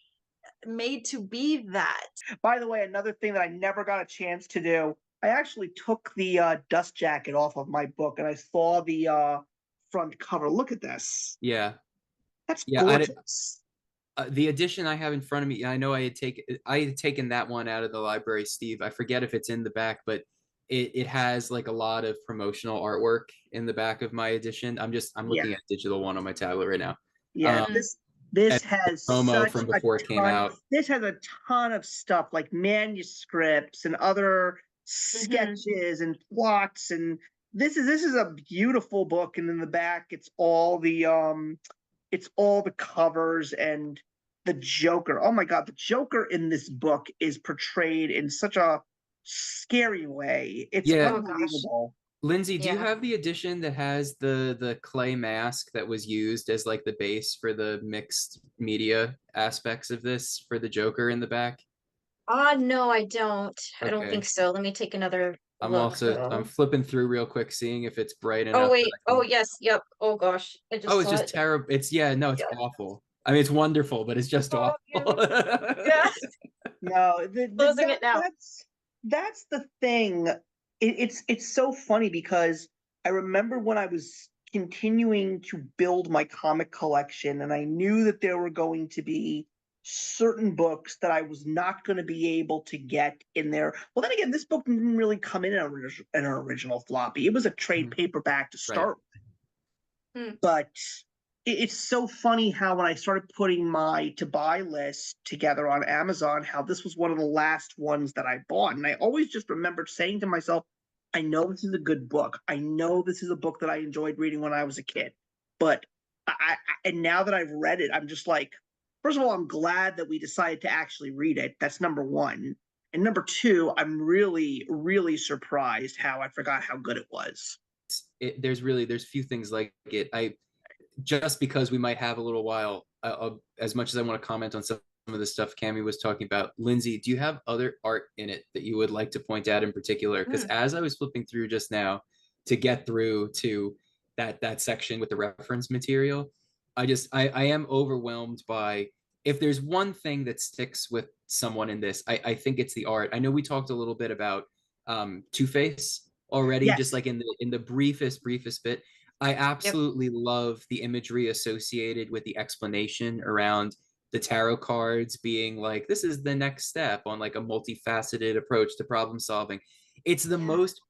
made to be that. By the way, another thing that I never got a chance to do, I actually took the dust jacket off of my book, and I saw the front cover. Look at this. Yeah. That's Yeah, gorgeous. The edition I have in front of me, I know I had taken that one out of the library, Steve. I forget if it's in the back, but it has like a lot of promotional artwork in the back of my edition. I'm looking at digital one on my tablet right now. Yeah, this has promo such from before it came out. This has a ton of stuff like manuscripts and other sketches and plots, and this is a beautiful book. And in the back, it's all the covers and the Joker. Oh my God, the Joker in this book is portrayed in such a scary way. It's unbelievable. Lindsay, do you have the edition that has the clay mask that was used as like the base for the mixed media aspects of this for the Joker in the back? No, I don't. I don't think so. Let me take another look. I'm flipping through real quick, seeing if it's bright enough. Oh wait. Oh yes. Yep. Oh gosh. I just it's just terrible. It's it's awful. I mean, it's wonderful, but it's just awful. Yeah. No, Closing it now. That's the thing. It's so funny, because I remember when I was continuing to build my comic collection, and I knew that there were going to be certain books that I was not going to be able to get in there. Well, then again, this book didn't really come in an original floppy. It was a trade paperback to start with. But it's so funny how when I started putting my to buy list together on Amazon, how this was one of the last ones that I bought. And I always just remembered saying to myself, I know this is a good book. I know this is a book that I enjoyed reading when I was a kid. But and now that I've read it, I'm just like, first of all, I'm glad that we decided to actually read it. That's number one. And number two, I'm really, really surprised how I forgot how good it was. There's few things like it. Just because we might have a little while, as much as I want to comment on some of the stuff Cammie was talking about, Lindsay, do you have other art in it that you would like to point out in particular? Because as I was flipping through just now to get through to that section with the reference material, I am overwhelmed by, if there's one thing that sticks with someone in this, I think it's the art. I know we talked a little bit about Two-Face already, just like in the briefest bit. I absolutely love the imagery associated with the explanation around the tarot cards being like, this is the next step on like a multifaceted approach to problem solving. It's the most,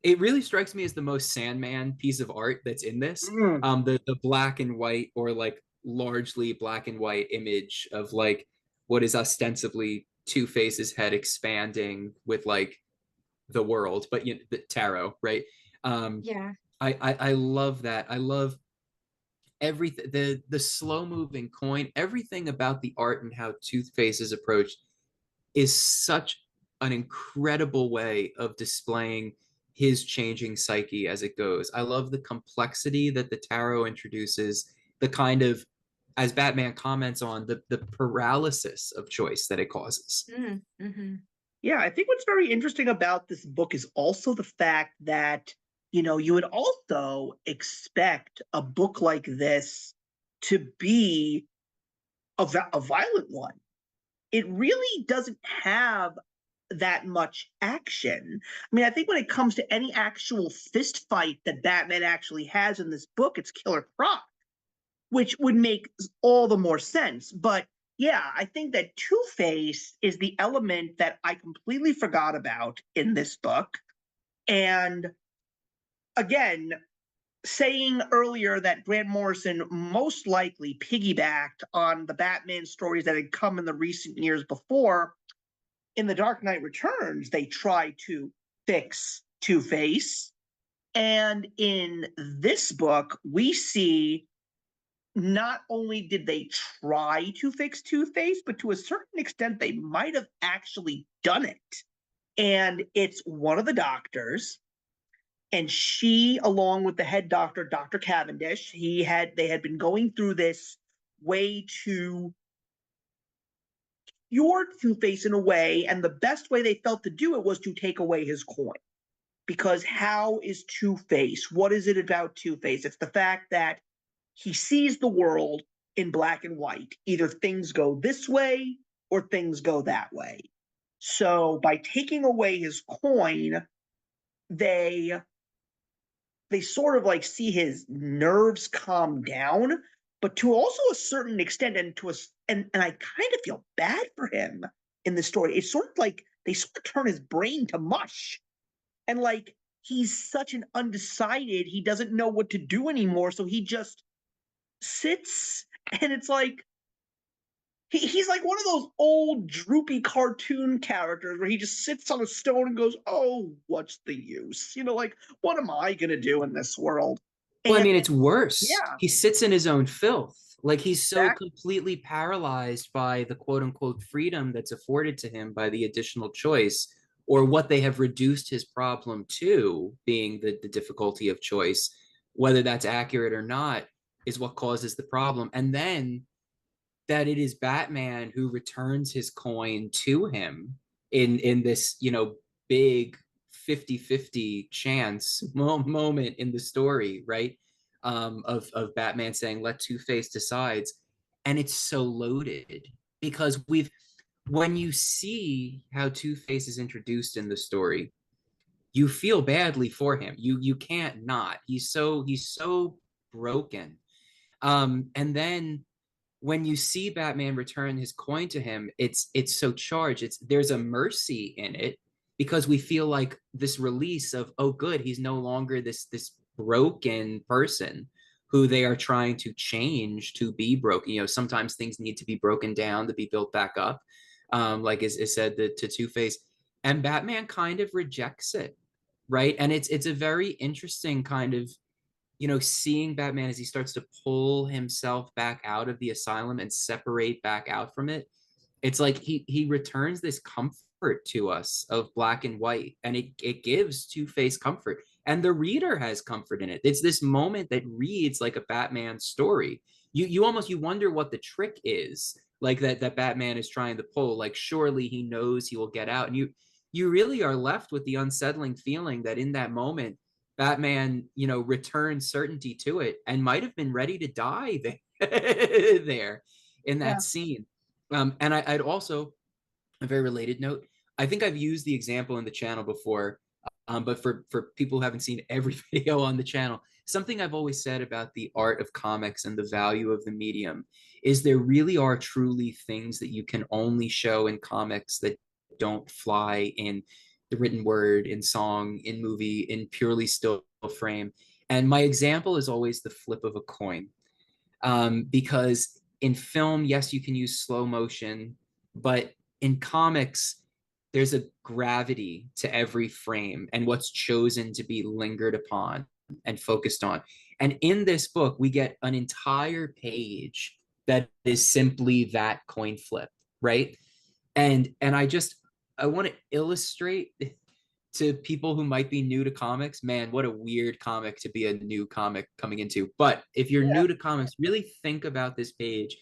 it really strikes me as the most Sandman piece of art that's in this. The black and white, or like largely black and white image of like what is ostensibly Two-Face's head expanding with like the world, but the tarot, right? Yeah. I love that. I love everything, the slow moving coin, everything about the art and how Two-Face is approached is such an incredible way of displaying his changing psyche as it goes. I love the complexity that the tarot introduces, the kind of, as Batman comments on, the paralysis of choice that it causes. Mm-hmm. Yeah, I think what's very interesting about this book is also the fact that, you would also expect a book like this to be a violent one. It really doesn't have that much action. I mean, I think when it comes to any actual fist fight that Batman actually has in this book, it's Killer Croc, which would make all the more sense. But yeah, I think that Two-Face is the element that I completely forgot about in this book. And again, saying earlier that Grant Morrison most likely piggybacked on the Batman stories that had come in the recent years before, in The Dark Knight Returns, they try to fix Two-Face. And in this book, we see not only did they try to fix Two-Face, but to a certain extent, they might have actually done it. And it's one of the doctors, and she, along with the head doctor, Dr. Cavendish, they had been going through this way to cure Two-Face in a way, and the best way they felt to do it was to take away his coin. Because how is Two-Face? What is it about Two-Face? It's the fact that he sees the world in black and white. Either things go this way or things go that way. So by taking away his coin, they sort of like see his nerves calm down, but to also a certain extent, and I kind of feel bad for him in the story. It's sort of like they sort of turn his brain to mush, and like he's such an undecided, he doesn't know what to do anymore, so he just sits, and it's like he's like one of those old droopy cartoon characters where he just sits on a stone and goes, "Oh, what's the use? Like, what am I gonna do in this world?" Well, I And mean, it's worse. yeah, He sits in his own filth. Like he's so that completely paralyzed by the quote unquote freedom that's afforded to him by the additional choice, or what they have reduced his problem to being the difficulty of choice, whether that's accurate or not, is what causes the problem. And then that it is Batman who returns his coin to him in this, big 50-50 chance moment in the story, right? Of Batman saying, let Two-Face decides. And it's so loaded because when you see how Two-Face is introduced in the story, you feel badly for him. You can't not. He's so broken. And then when you see Batman return his coin to him, it's so charged. There's a mercy in it because we feel like this release of, oh good, he's no longer this broken person who they are trying to change to be broken. Sometimes things need to be broken down to be built back up. Like is said to Two-Face, and Batman kind of rejects it, right? And it's a very interesting kind of, seeing Batman as he starts to pull himself back out of the asylum and separate back out from it. It's like he returns this comfort to us of black and white, and it gives Two-Face comfort, and the reader has comfort in it. It's this moment that reads like a Batman story. You almost, you wonder what the trick is, like that Batman is trying to pull. Like surely he knows he will get out, and you really are left with the unsettling feeling that in that moment Batman, returns certainty to it and might have been ready to die there in yeah, that scene. And I'd also, a very related note, I think I've used the example in the channel before, but for people who haven't seen every video on the channel, something I've always said about the art of comics and the value of the medium is there really are truly things that you can only show in comics that don't fly in the written word, in song, in movie, in purely still frame. And my example is always the flip of a coin. Because in film, yes, you can use slow motion, but in comics, there's a gravity to every frame and what's chosen to be lingered upon and focused on. And in this book, we get an entire page that is simply that coin flip, right? And I want to illustrate to people who might be new to comics, man, what a weird comic to be a new comic coming into. But if you're new to comics, really think about this page.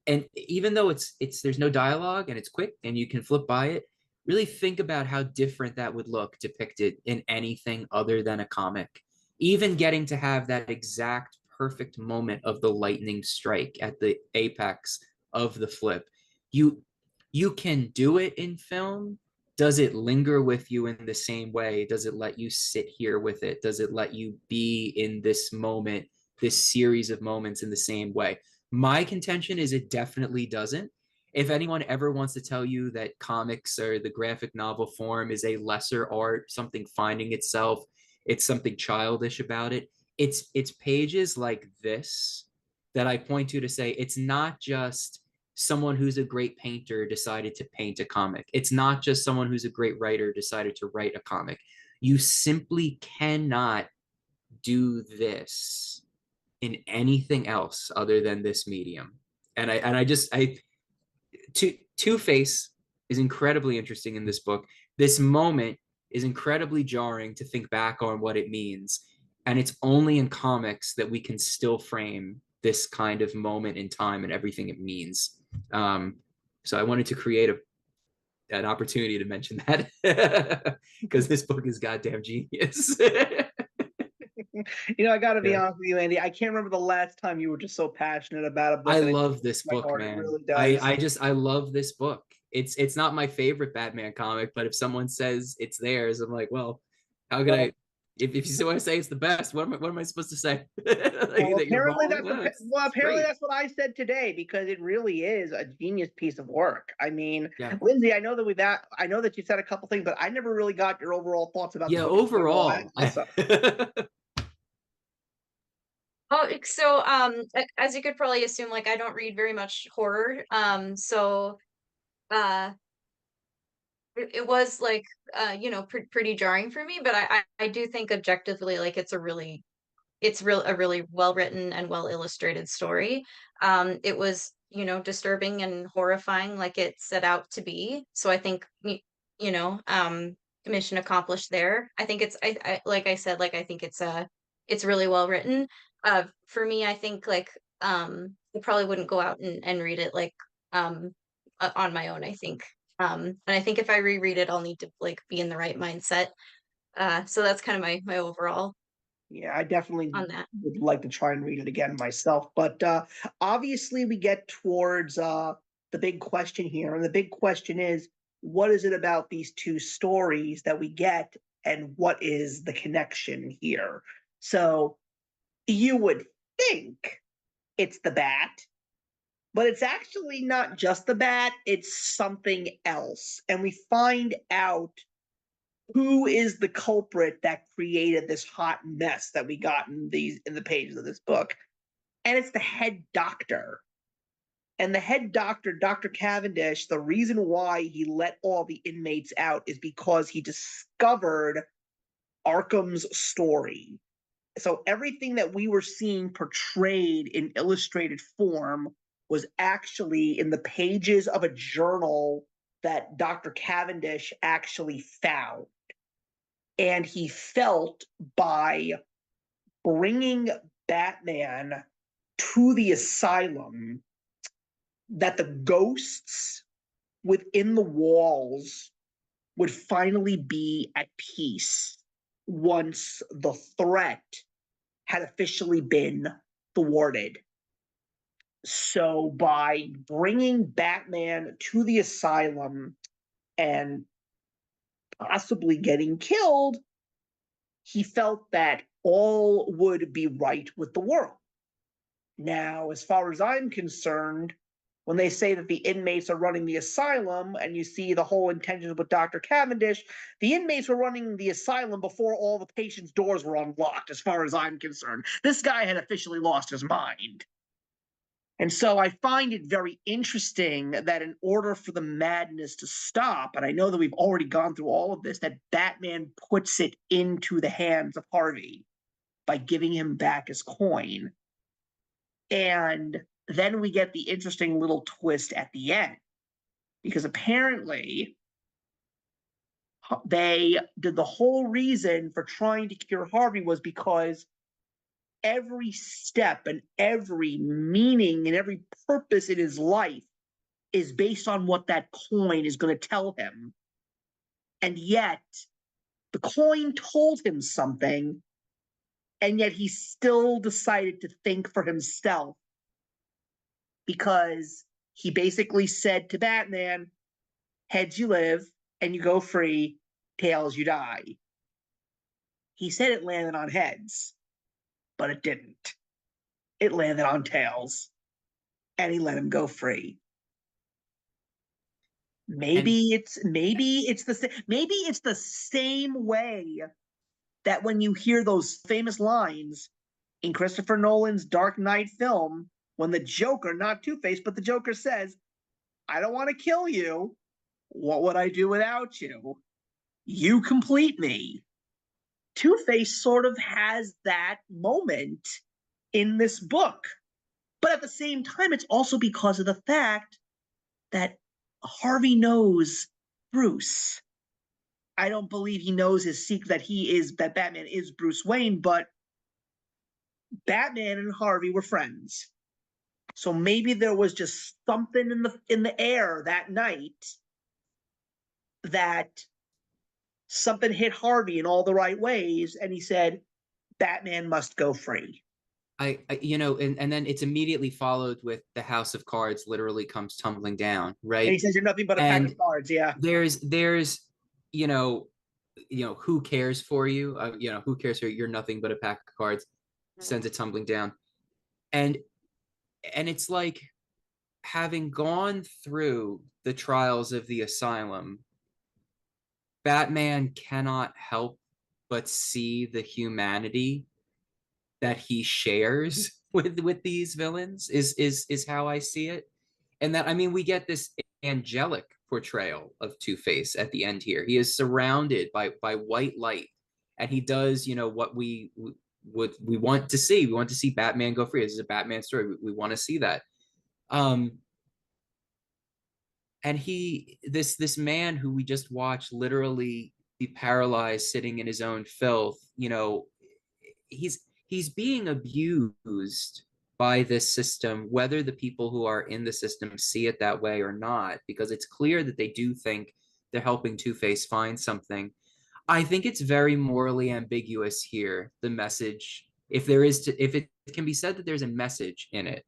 And even though it's there's no dialogue and it's quick and you can flip by it, really think about how different that would look depicted in anything other than a comic. Even getting to have that exact perfect moment of the lightning strike at the apex of the flip. You can do it in film. Does it linger with you in the same way? Does it let you sit here with it? Does it let you be in this moment, this series of moments in the same way? My contention is it definitely doesn't. If anyone ever wants to tell you that comics or the graphic novel form is a lesser art, something finding itself, it's something childish about it, it's pages like this that I point to say it's not just someone who's a great painter decided to paint a comic. It's not just someone who's a great writer decided to write a comic. You simply cannot do this in anything else other than this medium. And I Two-Face is incredibly interesting in this book. This moment is incredibly jarring to think back on what it means. And it's only in comics that we can still frame this kind of moment in time and everything it means. So I wanted to create an opportunity to mention that because this book is goddamn genius. You know, I got to be Yeah. honest with you, Andy. I can't remember the last time you were just so passionate about a book. I and it love this my book, heart. It man. really does. I love this book. It's not my favorite Batman comic, but if someone says it's theirs, I'm like, well, how could I? If you want to say it's the best, what am I supposed to say? Well, That you're apparently wrong? that's It's apparently great. that's what I said today because it really is a genius piece of work. I mean, Yeah. Lindsay, I know that you said a couple things, but I never really got your overall thoughts about the Yeah, book. overall, Oh, so as you could probably assume, like I don't read very much horror. So uh it was like pretty jarring for me, but I do think objectively like it's a really well written and well illustrated story. It was, disturbing and horrifying like it set out to be. So I think you know, um mission accomplished there. I think I like I said, like I think it's really well written. For me, I think like I probably wouldn't go out and read it like um on my own, I think. And I think if I reread it, I'll need to like be in the right mindset. So that's kind of my overall Yeah, I definitely on that. would like to try and read it again myself. But obviously, we get towards the big question here. And the big question is what is it about these two stories that we get, and what is the connection here? So you would think it's the bat, but it's actually not just the bat, it's something else. And we find out who is the culprit that created this hot mess that we got in the pages of this book. And it's the head doctor. And the head doctor, Dr. Cavendish, the reason why he let all the inmates out is because he discovered Arkham's story. So everything that we were seeing portrayed in illustrated form was actually in the pages of a journal that Dr. Cavendish actually found. And he felt by bringing Batman to the asylum that the ghosts within the walls would finally be at peace once the threat had officially been thwarted. So by bringing Batman to the asylum and possibly getting killed, he felt that all would be right with the world. Now, as far as I'm concerned, when they say that the inmates are running the asylum and you see the whole intentions with Dr. Cavendish, the inmates were running the asylum before all the patients' doors were unlocked, as far as I'm concerned. This guy had officially lost his mind. And so I find it very interesting that in order for the madness to stop, and I know that we've already gone through all of this, that Batman puts it into the hands of Harvey by giving him back his coin. And then we get the interesting little twist at the end, because apparently they did the whole reason for trying to cure Harvey was because every step and every meaning and every purpose in his life is based on what that coin is going to tell him. And yet, the coin told him something, and yet he still decided to think for himself, because he basically said to Batman, heads you live and you go free, tails you die. He said it landed on heads, but it didn't. It landed on tails, and he let him go free. Maybe it's the same way that when you hear those famous lines in Christopher Nolan's Dark Knight film, when the Joker, not Two-Face, but the Joker says, I don't want to kill you. What would I do without you? You complete me. Two-Face sort of has that moment in this book. But at the same time, it's also because of the fact that Harvey knows Bruce. I don't believe he knows his secret, that Batman is Bruce Wayne, but Batman and Harvey were friends. So maybe there was just something in the air that night that something hit Harvey in all the right ways, and he said, Batman must go free. I and then it's immediately followed with the house of cards literally comes tumbling down, right? And he says, you're nothing but a pack of cards. Yeah. There's who cares for you? Who cares for you? You're nothing but a pack of cards. Sends it tumbling down, and it's like, having gone through the trials of the asylum, Batman cannot help but see the humanity that he shares with these villains is how I see it. And that, I mean, we get this angelic portrayal of Two-Face at the end here. He is surrounded by white light, and he does, what we want to see. We want to see Batman go free. This is a Batman story. We want to see that. And this man who we just watched literally be paralyzed, sitting in his own filth, he's being abused by this system, whether the people who are in the system see it that way or not, because it's clear that they do think they're helping Two-Face find something. I think it's very morally ambiguous here, the message. If it can be said that there's a message in it,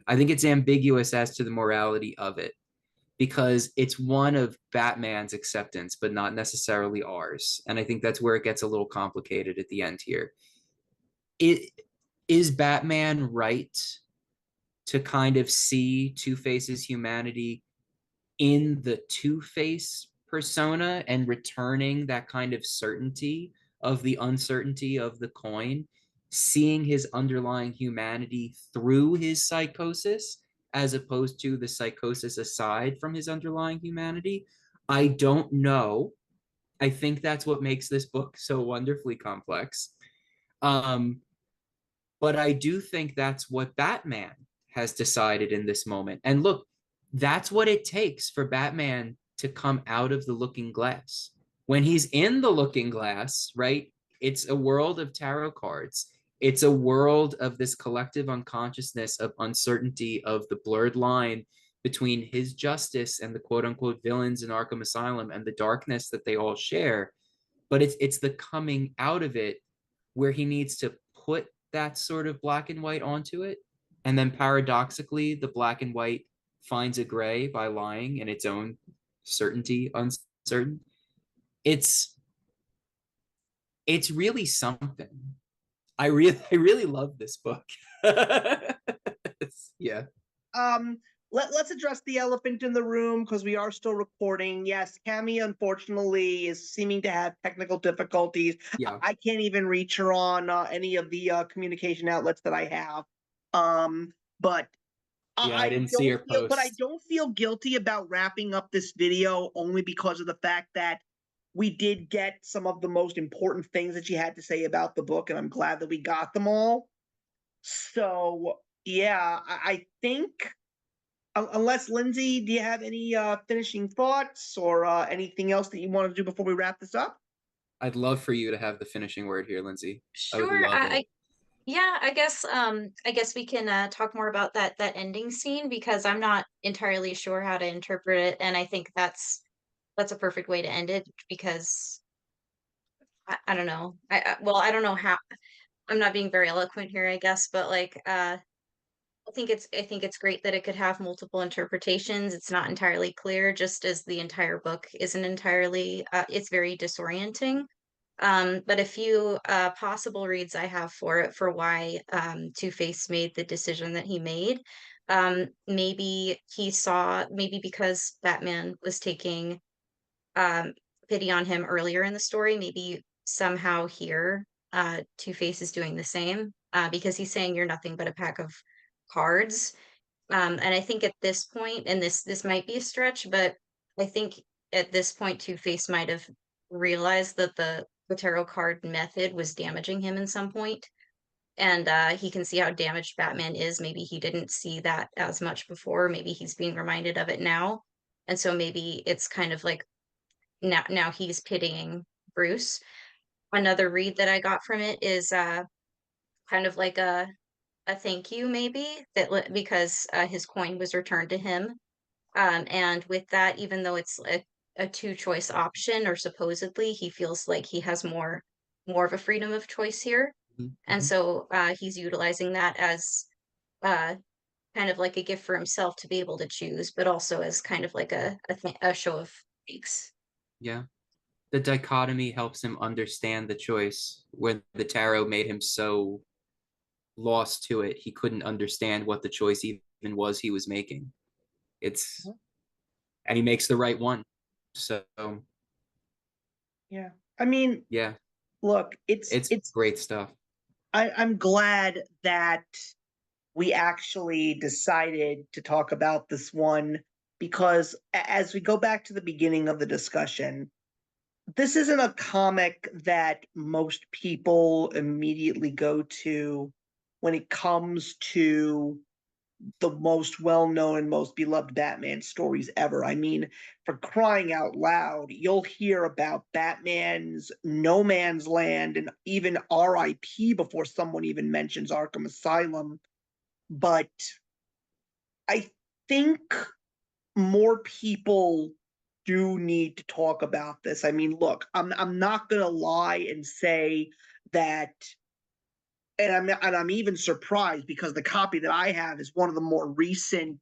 I think it's ambiguous as to the morality of it, because it's one of Batman's acceptance, but not necessarily ours. And I think that's where it gets a little complicated at the end here. Is Batman right to kind of see Two-Face's humanity in the Two-Face persona and returning that kind of certainty of the uncertainty of the coin, seeing his underlying humanity through his psychosis, as opposed to the psychosis aside from his underlying humanity? I don't know. I think that's what makes this book so wonderfully complex. But I do think that's what Batman has decided in this moment. And look, that's what it takes for Batman to come out of the looking glass. When he's in the looking glass, right, it's a world of tarot cards. It's a world of this collective unconsciousness of uncertainty, of the blurred line between his justice and the quote unquote villains in Arkham Asylum and the darkness that they all share. But it's the coming out of it where he needs to put that sort of black and white onto it. And then paradoxically, the black and white finds a gray by lying in its own certainty, uncertain. It's really something. I really love this book. Yeah. Let's address the elephant in the room, because we are still recording. Yes, Cammy unfortunately is seeming to have technical difficulties. Yeah. I can't even reach her on any of the communication outlets that I have. But Yeah, I didn't see don't your feel, but I post. don't feel guilty about wrapping up this video only because of the fact that we did get some of the most important things that she had to say about the book, and I'm glad that we got them all. So yeah, I think unless Lindsay, do you have any finishing thoughts or anything else that you want to do before we wrap this up? I'd love for you to have the finishing word here, Lindsay. I would Sure. love it. Yeah, I guess we can talk more about that ending scene because I'm not entirely sure how to interpret it, and I think that's a perfect way to end it because I don't know. Well, I don't know how. I'm not being very eloquent here, I guess, but like I think it's great that it could have multiple interpretations. It's not entirely clear, just as the entire book isn't entirely. It's very disorienting. But a few possible reads I have for it for why Two-Face made the decision that he made. Maybe he saw, maybe because Batman was taking um, pity on him earlier in the story, maybe somehow here Two-Face is doing the same because he's saying you're nothing but a pack of cards. And I think at this point, and this might be a stretch, but I think at this point, Two-Face might have realized that the tarot card method was damaging him in some point, and he can see how damaged Batman is. Maybe he didn't see that as much before. Maybe he's being reminded of it now, and so maybe it's kind of like now he's pitying Bruce. Another read that I got from it is kind of like a thank you maybe because his coin was returned to him. And with that, even though it's a two choice option or supposedly, he feels like he has more of a freedom of choice here. Mhm, And mhm. so he's utilizing that as uh, kind of like a gift for himself to be able to choose, but also as kind of like a show of thanks. Yeah. The dichotomy helps him understand the choice. When the tarot made him so lost to it, he couldn't understand what the choice even was he was making. It's and he makes the right one. So Yeah. I mean, yeah, look, it's great stuff. I'm glad that we actually decided to talk about this one because as we go back to the beginning of the discussion, this isn't a comic that most people immediately go to when it comes to the most well-known and most beloved Batman stories ever. I mean, for crying out loud, you'll hear about Batman's No Man's Land and even R.I.P. before someone even mentions Arkham Asylum. But I think more people do need to talk about this. I mean, look, I'm not gonna lie and say that, and I'm even surprised because the copy that I have is one of the more recent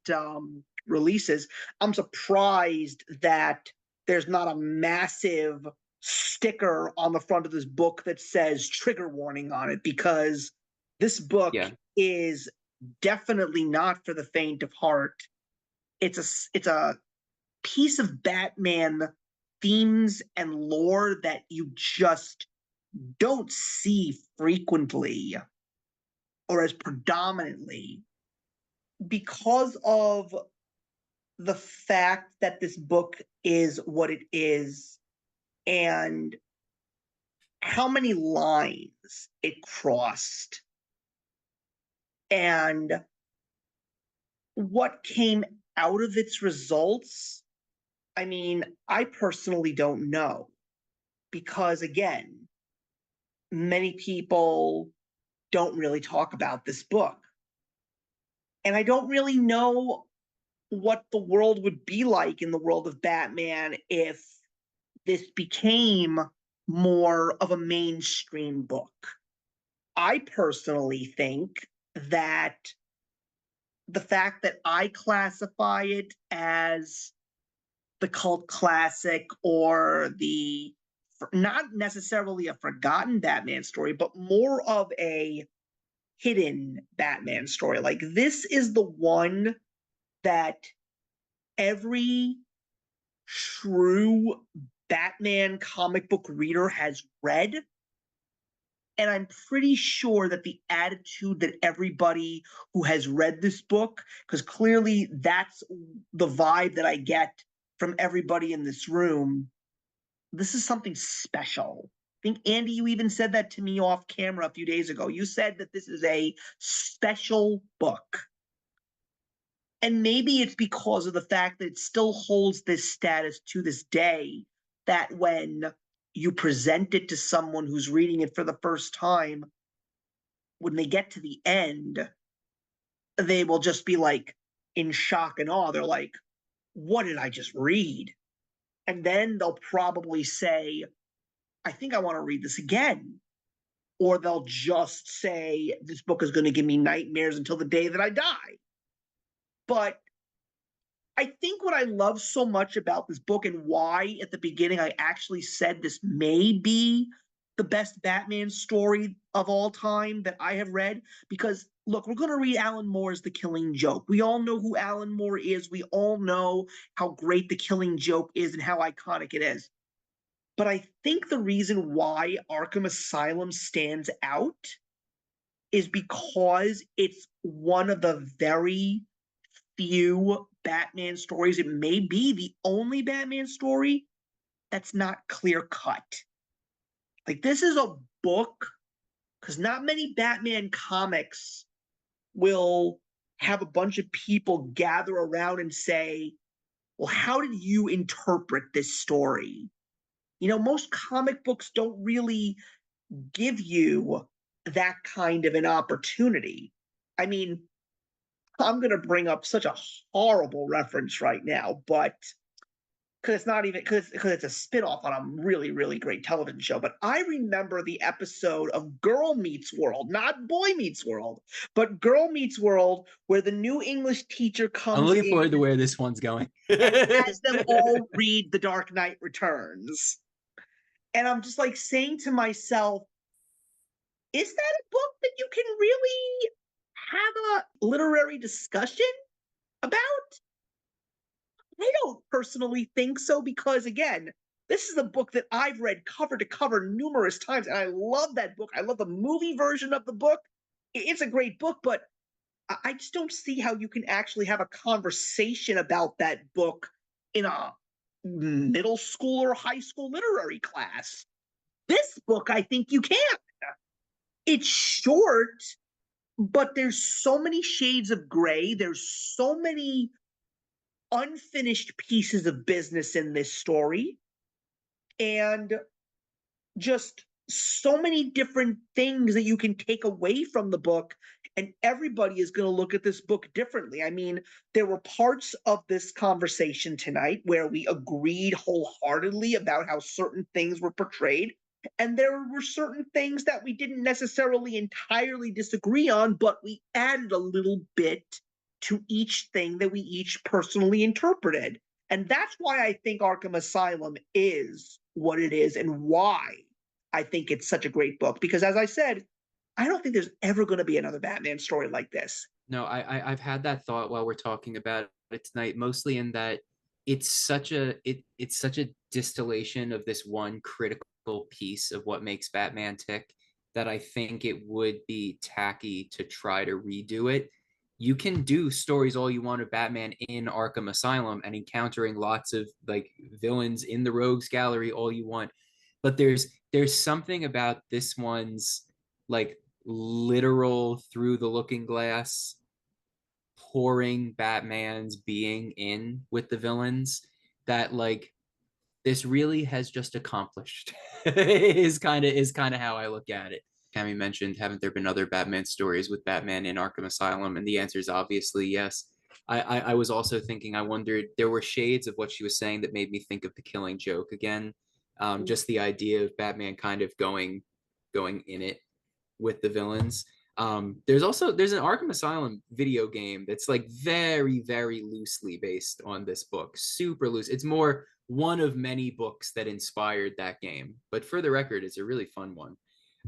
releases. I'm surprised that there's not a massive sticker on the front of this book that says trigger warning on it because this book Yeah. is definitely not for the faint of heart. It's a piece of Batman themes and lore that you just don't see frequently or as predominantly because of the fact that this book is what it is and how many lines it crossed and what came out of its results. I mean, I personally don't know because, again, many people don't really talk about this book. And I don't really know what the world would be like in the world of Batman if this became more of a mainstream book. I personally think that the fact that I classify it as the cult classic or the not necessarily a forgotten Batman story, but more of a hidden Batman story. Like this is the one that every true Batman comic book reader has read And I'm pretty sure that the attitude that everybody who has read this book, because clearly that's the vibe that I get from everybody in this room, this is something special. I think, Andy, you even said that to me off camera a few days ago. You said that this is a special book. And maybe it's because of the fact that it still holds this status to this day, that when you present it to someone who's reading it for the first time, when they get to the end, they will just be like in shock and awe. They're like, what did I just read? And then they'll probably say, I think I want to read this again. Or they'll just say, this book is going to give me nightmares until the day that I die. But I think what I love so much about this book, and why at the beginning I actually said this may be the best Batman story of all time that I have read, because look, we're going to read Alan Moore's The Killing Joke. We all know who Alan Moore is. We all know how great The Killing Joke is and how iconic it is. But I think the reason why Arkham Asylum stands out is because it's one of the very few Batman stories. It may be the only Batman story that's not clear cut. Like, this is a book, because not many Batman comics will have a bunch of people gather around and say, well, how did you interpret this story? You know, most comic books don't really give you that kind of an opportunity. I mean, I'm going to bring up such a horrible reference right now, but because it's not even because it's a spinoff on a really, really great television show. But I remember the episode of Girl Meets World, not Boy Meets World, but Girl Meets World, where the new English teacher comes I'm looking in forward to where this one's going. and has them all read The Dark Knight Returns. And I'm just like saying to myself, is that a book that you can really have a literary discussion about? I don't personally think so, because again, this is a book that I've read cover to cover numerous times, and I love that book. I love the movie version of the book. It's a great book, but I just don't see how you can actually have a conversation about that book in a middle school or high school literary class. This book, I think you can. It's short, but there's so many shades of gray. There's so many unfinished pieces of business in this story, and just so many different things that you can take away from the book, and everybody is going to look at this book differently. I mean, there were parts of this conversation tonight where we agreed wholeheartedly about how certain things were portrayed, and there were certain things that we didn't necessarily entirely disagree on, but we added a little bit to each thing that we each personally interpreted. And that's why I think Arkham Asylum is what it is, and why I think it's such a great book. Because as I said, I don't think there's ever going to be another Batman story like this. No, I've had that thought while we're talking about it tonight, mostly in that it's such a distillation of this one critical piece of what makes Batman tick, that I think it would be tacky to try to redo it. You can do stories all you want of Batman in Arkham Asylum and encountering lots of like villains in the Rogues Gallery all you want, but there's something about this one's like literal through the looking glass pouring Batman's being in with the villains that like this really has just accomplished is kind of how I look at it. Cammy mentioned, haven't there been other Batman stories with Batman in Arkham Asylum? And the answer is obviously yes. I was also thinking, I wondered, there were shades of what she was saying that made me think of The Killing Joke again. Just the idea of Batman kind of going in it with the villains. There's an Arkham Asylum video game that's like very, very loosely based on this book, super loose. It's more one of many books that inspired that game. But for the record, it's a really fun one.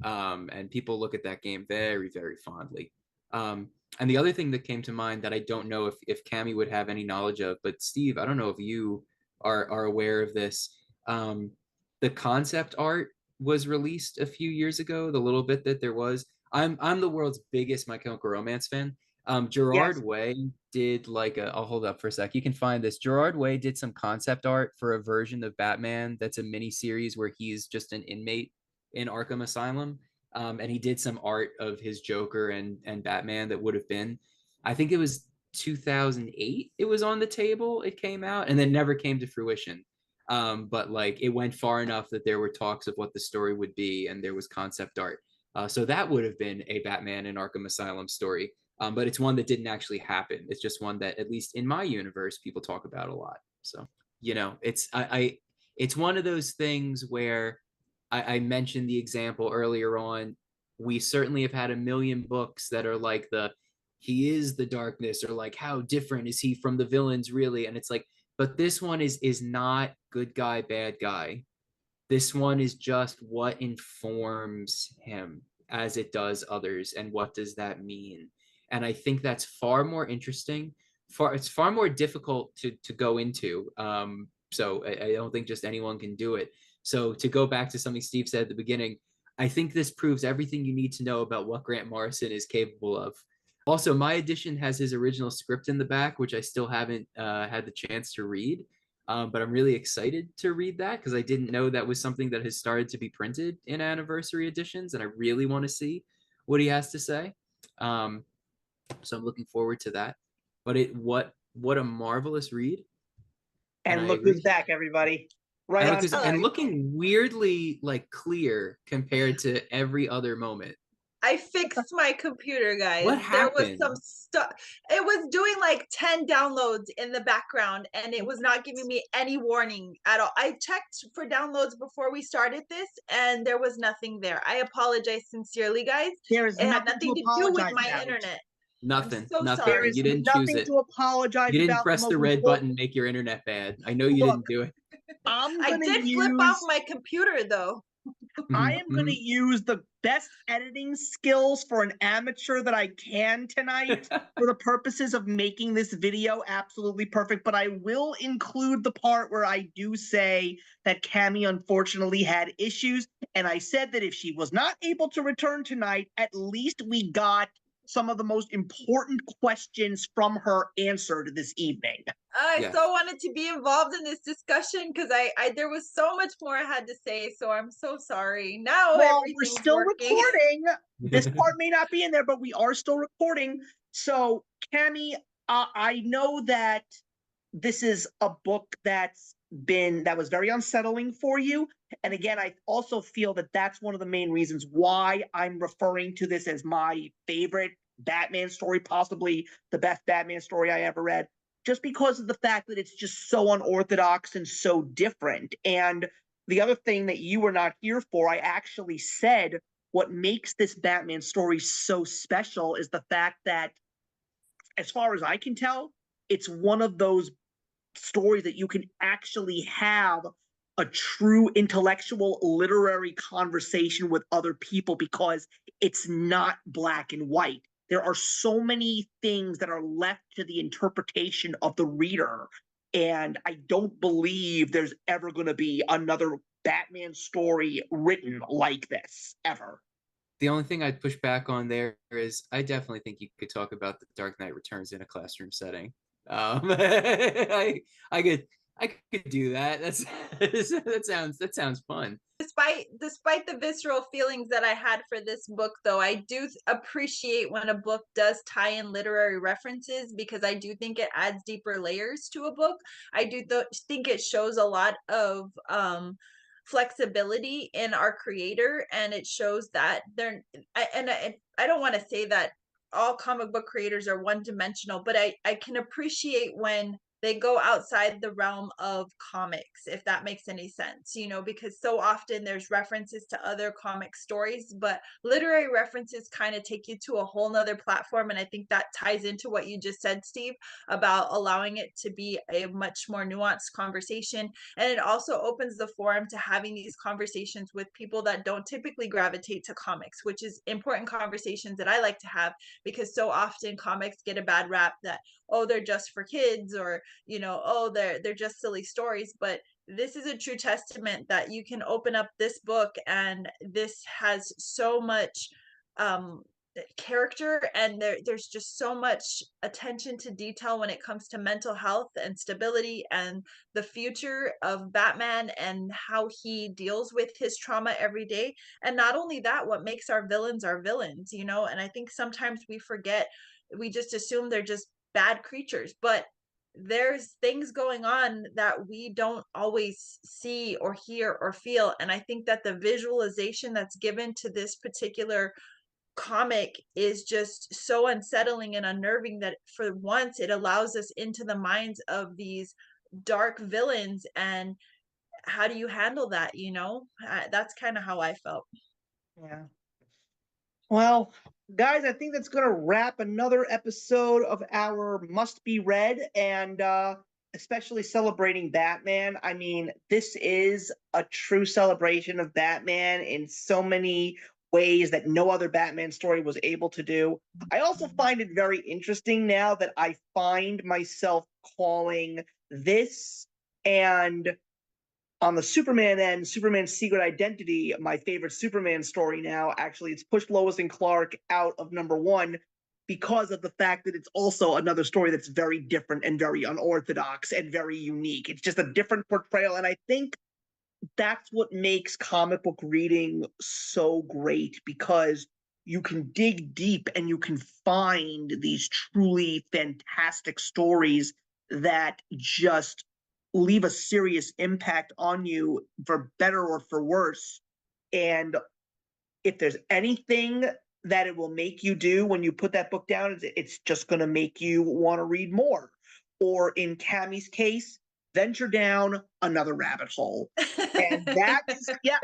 And people look at that game very, very fondly. And the other thing that came to mind that I don't know if Cammy would have any knowledge of, but Steve, I don't know if you are aware of this. The concept art was released a few years ago, the little bit that there was. I'm the world's biggest My Chemical Romance fan. Yes. Gerard Way did like I'll hold up for a sec. You can find this. Gerard Way did some concept art for a version of Batman that's a mini series where he's just an inmate in Arkham Asylum. And he did some art of his Joker and Batman that would have been, I think it was 2008. It was on the table. It came out and then never came to fruition. But like it went far enough that there were talks of what the story would be, and there was concept art. So that would have been a Batman in Arkham Asylum story. But it's one that didn't actually happen. It's just one that, at least in my universe, people talk about a lot. So, it's one of those things where I mentioned the example earlier on. We certainly have had a million books that are like he is the darkness, or like how different is he from the villains really? And it's like, but this one is not good guy, bad guy. This one is just what informs him as it does others, and what does that mean? And I think that's far more interesting. It's far more difficult to go into. So I don't think just anyone can do it. So to go back to something Steve said at the beginning, I think this proves everything you need to know about what Grant Morrison is capable of. Also, my edition has his original script in the back, which I still haven't had the chance to read. But I'm really excited to read that because I didn't know that was something that has started to be printed in anniversary editions, and I really want to see what he has to say. So I'm looking forward to that. But what a marvelous read. And I look agree. who's back, everybody. Right on time. And looking weirdly like clear compared to every other moment. I fixed my computer, guys. What There was happened? some stuff. It was doing like 10 downloads in the background, and it was not giving me any warning at all. I checked for downloads before we started this, and there was nothing there. I apologize sincerely, guys. There is It had nothing nothing to to do with apologize my about. internet. Nothing. so Nothing. sorry. There is You didn't choose nothing it. to apologize You didn't about. press the red button, make your internet bad. I know you Look, didn't do it. I did flip off my computer though. I am going to use the best editing skills for an amateur that I can tonight for the purposes of making this video absolutely perfect. But I will include the part where I do say that Cammy unfortunately had issues. And I said that if she was not able to return tonight, at least we got some of the most important questions from her answered this evening. I so wanted to be involved in this discussion because I there was so much more I had to say, so I'm so sorry. Now Well, we're everything's still working. recording. This part may not be in there, but we are still recording. So, Cammy, I know that this is a book that was very unsettling for you. And again, I also feel that that's one of the main reasons why I'm referring to this as my favorite Batman story, possibly the best Batman story I ever read, just because of the fact that it's just so unorthodox and so different. And the other thing that you were not here for, I actually said what makes this Batman story so special is the fact that, as far as I can tell, it's one of those stories that you can actually have a true intellectual literary conversation with other people because it's not black and white. There are so many things that are left to the interpretation of the reader. And I don't believe there's ever going to be another Batman story written like this, ever. The only thing I'd push back on there is I definitely think you could talk about the Dark Knight Returns in a classroom setting. I could do that. That sounds fun. Despite the visceral feelings that I had for this book, though, I do appreciate when a book does tie in literary references because I do think it adds deeper layers to a book. I do think it shows a lot of flexibility in our creator, and it shows that I don't want to say that all comic book creators are one-dimensional, but I can appreciate when they go outside the realm of comics, if that makes any sense, because so often there's references to other comic stories, but literary references kind of take you to a whole nother platform. And I think that ties into what you just said, Steve, about allowing it to be a much more nuanced conversation. And it also opens the forum to having these conversations with people that don't typically gravitate to comics, which is important conversations that I like to have, because so often comics get a bad rap that, oh, they're just for kids, or oh, they're just silly stories. But this is a true testament that you can open up this book and this has so much character, and there's just so much attention to detail when it comes to mental health and stability and the future of Batman and how he deals with his trauma every day. And not only that, what makes our villains, you know? And I think sometimes we forget, we just assume they're just bad creatures, but there's things going on that we don't always see or hear or feel. And I think that the visualization that's given to this particular comic is just so unsettling and unnerving that for once it allows us into the minds of these dark villains. And how do you handle that, you know? That's kind of how I felt. Yeah. Well, guys, I think that's going to wrap another episode of our Must Be Read, and especially celebrating Batman. I mean, this is a true celebration of Batman in so many ways that no other Batman story was able to do. I also find it very interesting now that I find myself calling this and on the Superman end, Superman's Secret Identity, my favorite Superman story now. Actually, it's pushed Lois and Clark out of #1 because of the fact that it's also another story that's very different and very unorthodox and very unique. It's just a different portrayal. And I think that's what makes comic book reading so great, because you can dig deep and you can find these truly fantastic stories that just leave a serious impact on you, for better or for worse. And if there's anything that it will make you do when you put that book down, it's just going to make you want to read more. Or in Cammie's case, venture down another rabbit hole. And that is, yeah,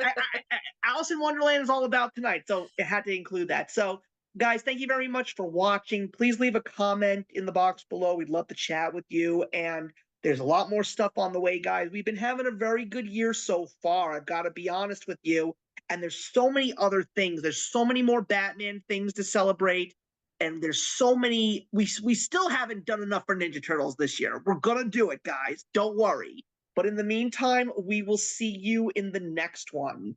Alice in Wonderland is all about tonight. So it had to include that. So, guys, thank you very much for watching. Please leave a comment in the box below. We'd love to chat with you. And there's a lot more stuff on the way, guys. We've been having a very good year so far, I've got to be honest with you. And there's so many other things. There's so many more Batman things to celebrate. And there's so many, we still haven't done enough for Ninja Turtles this year. We're going to do it, guys. Don't worry. But in the meantime, we will see you in the next one.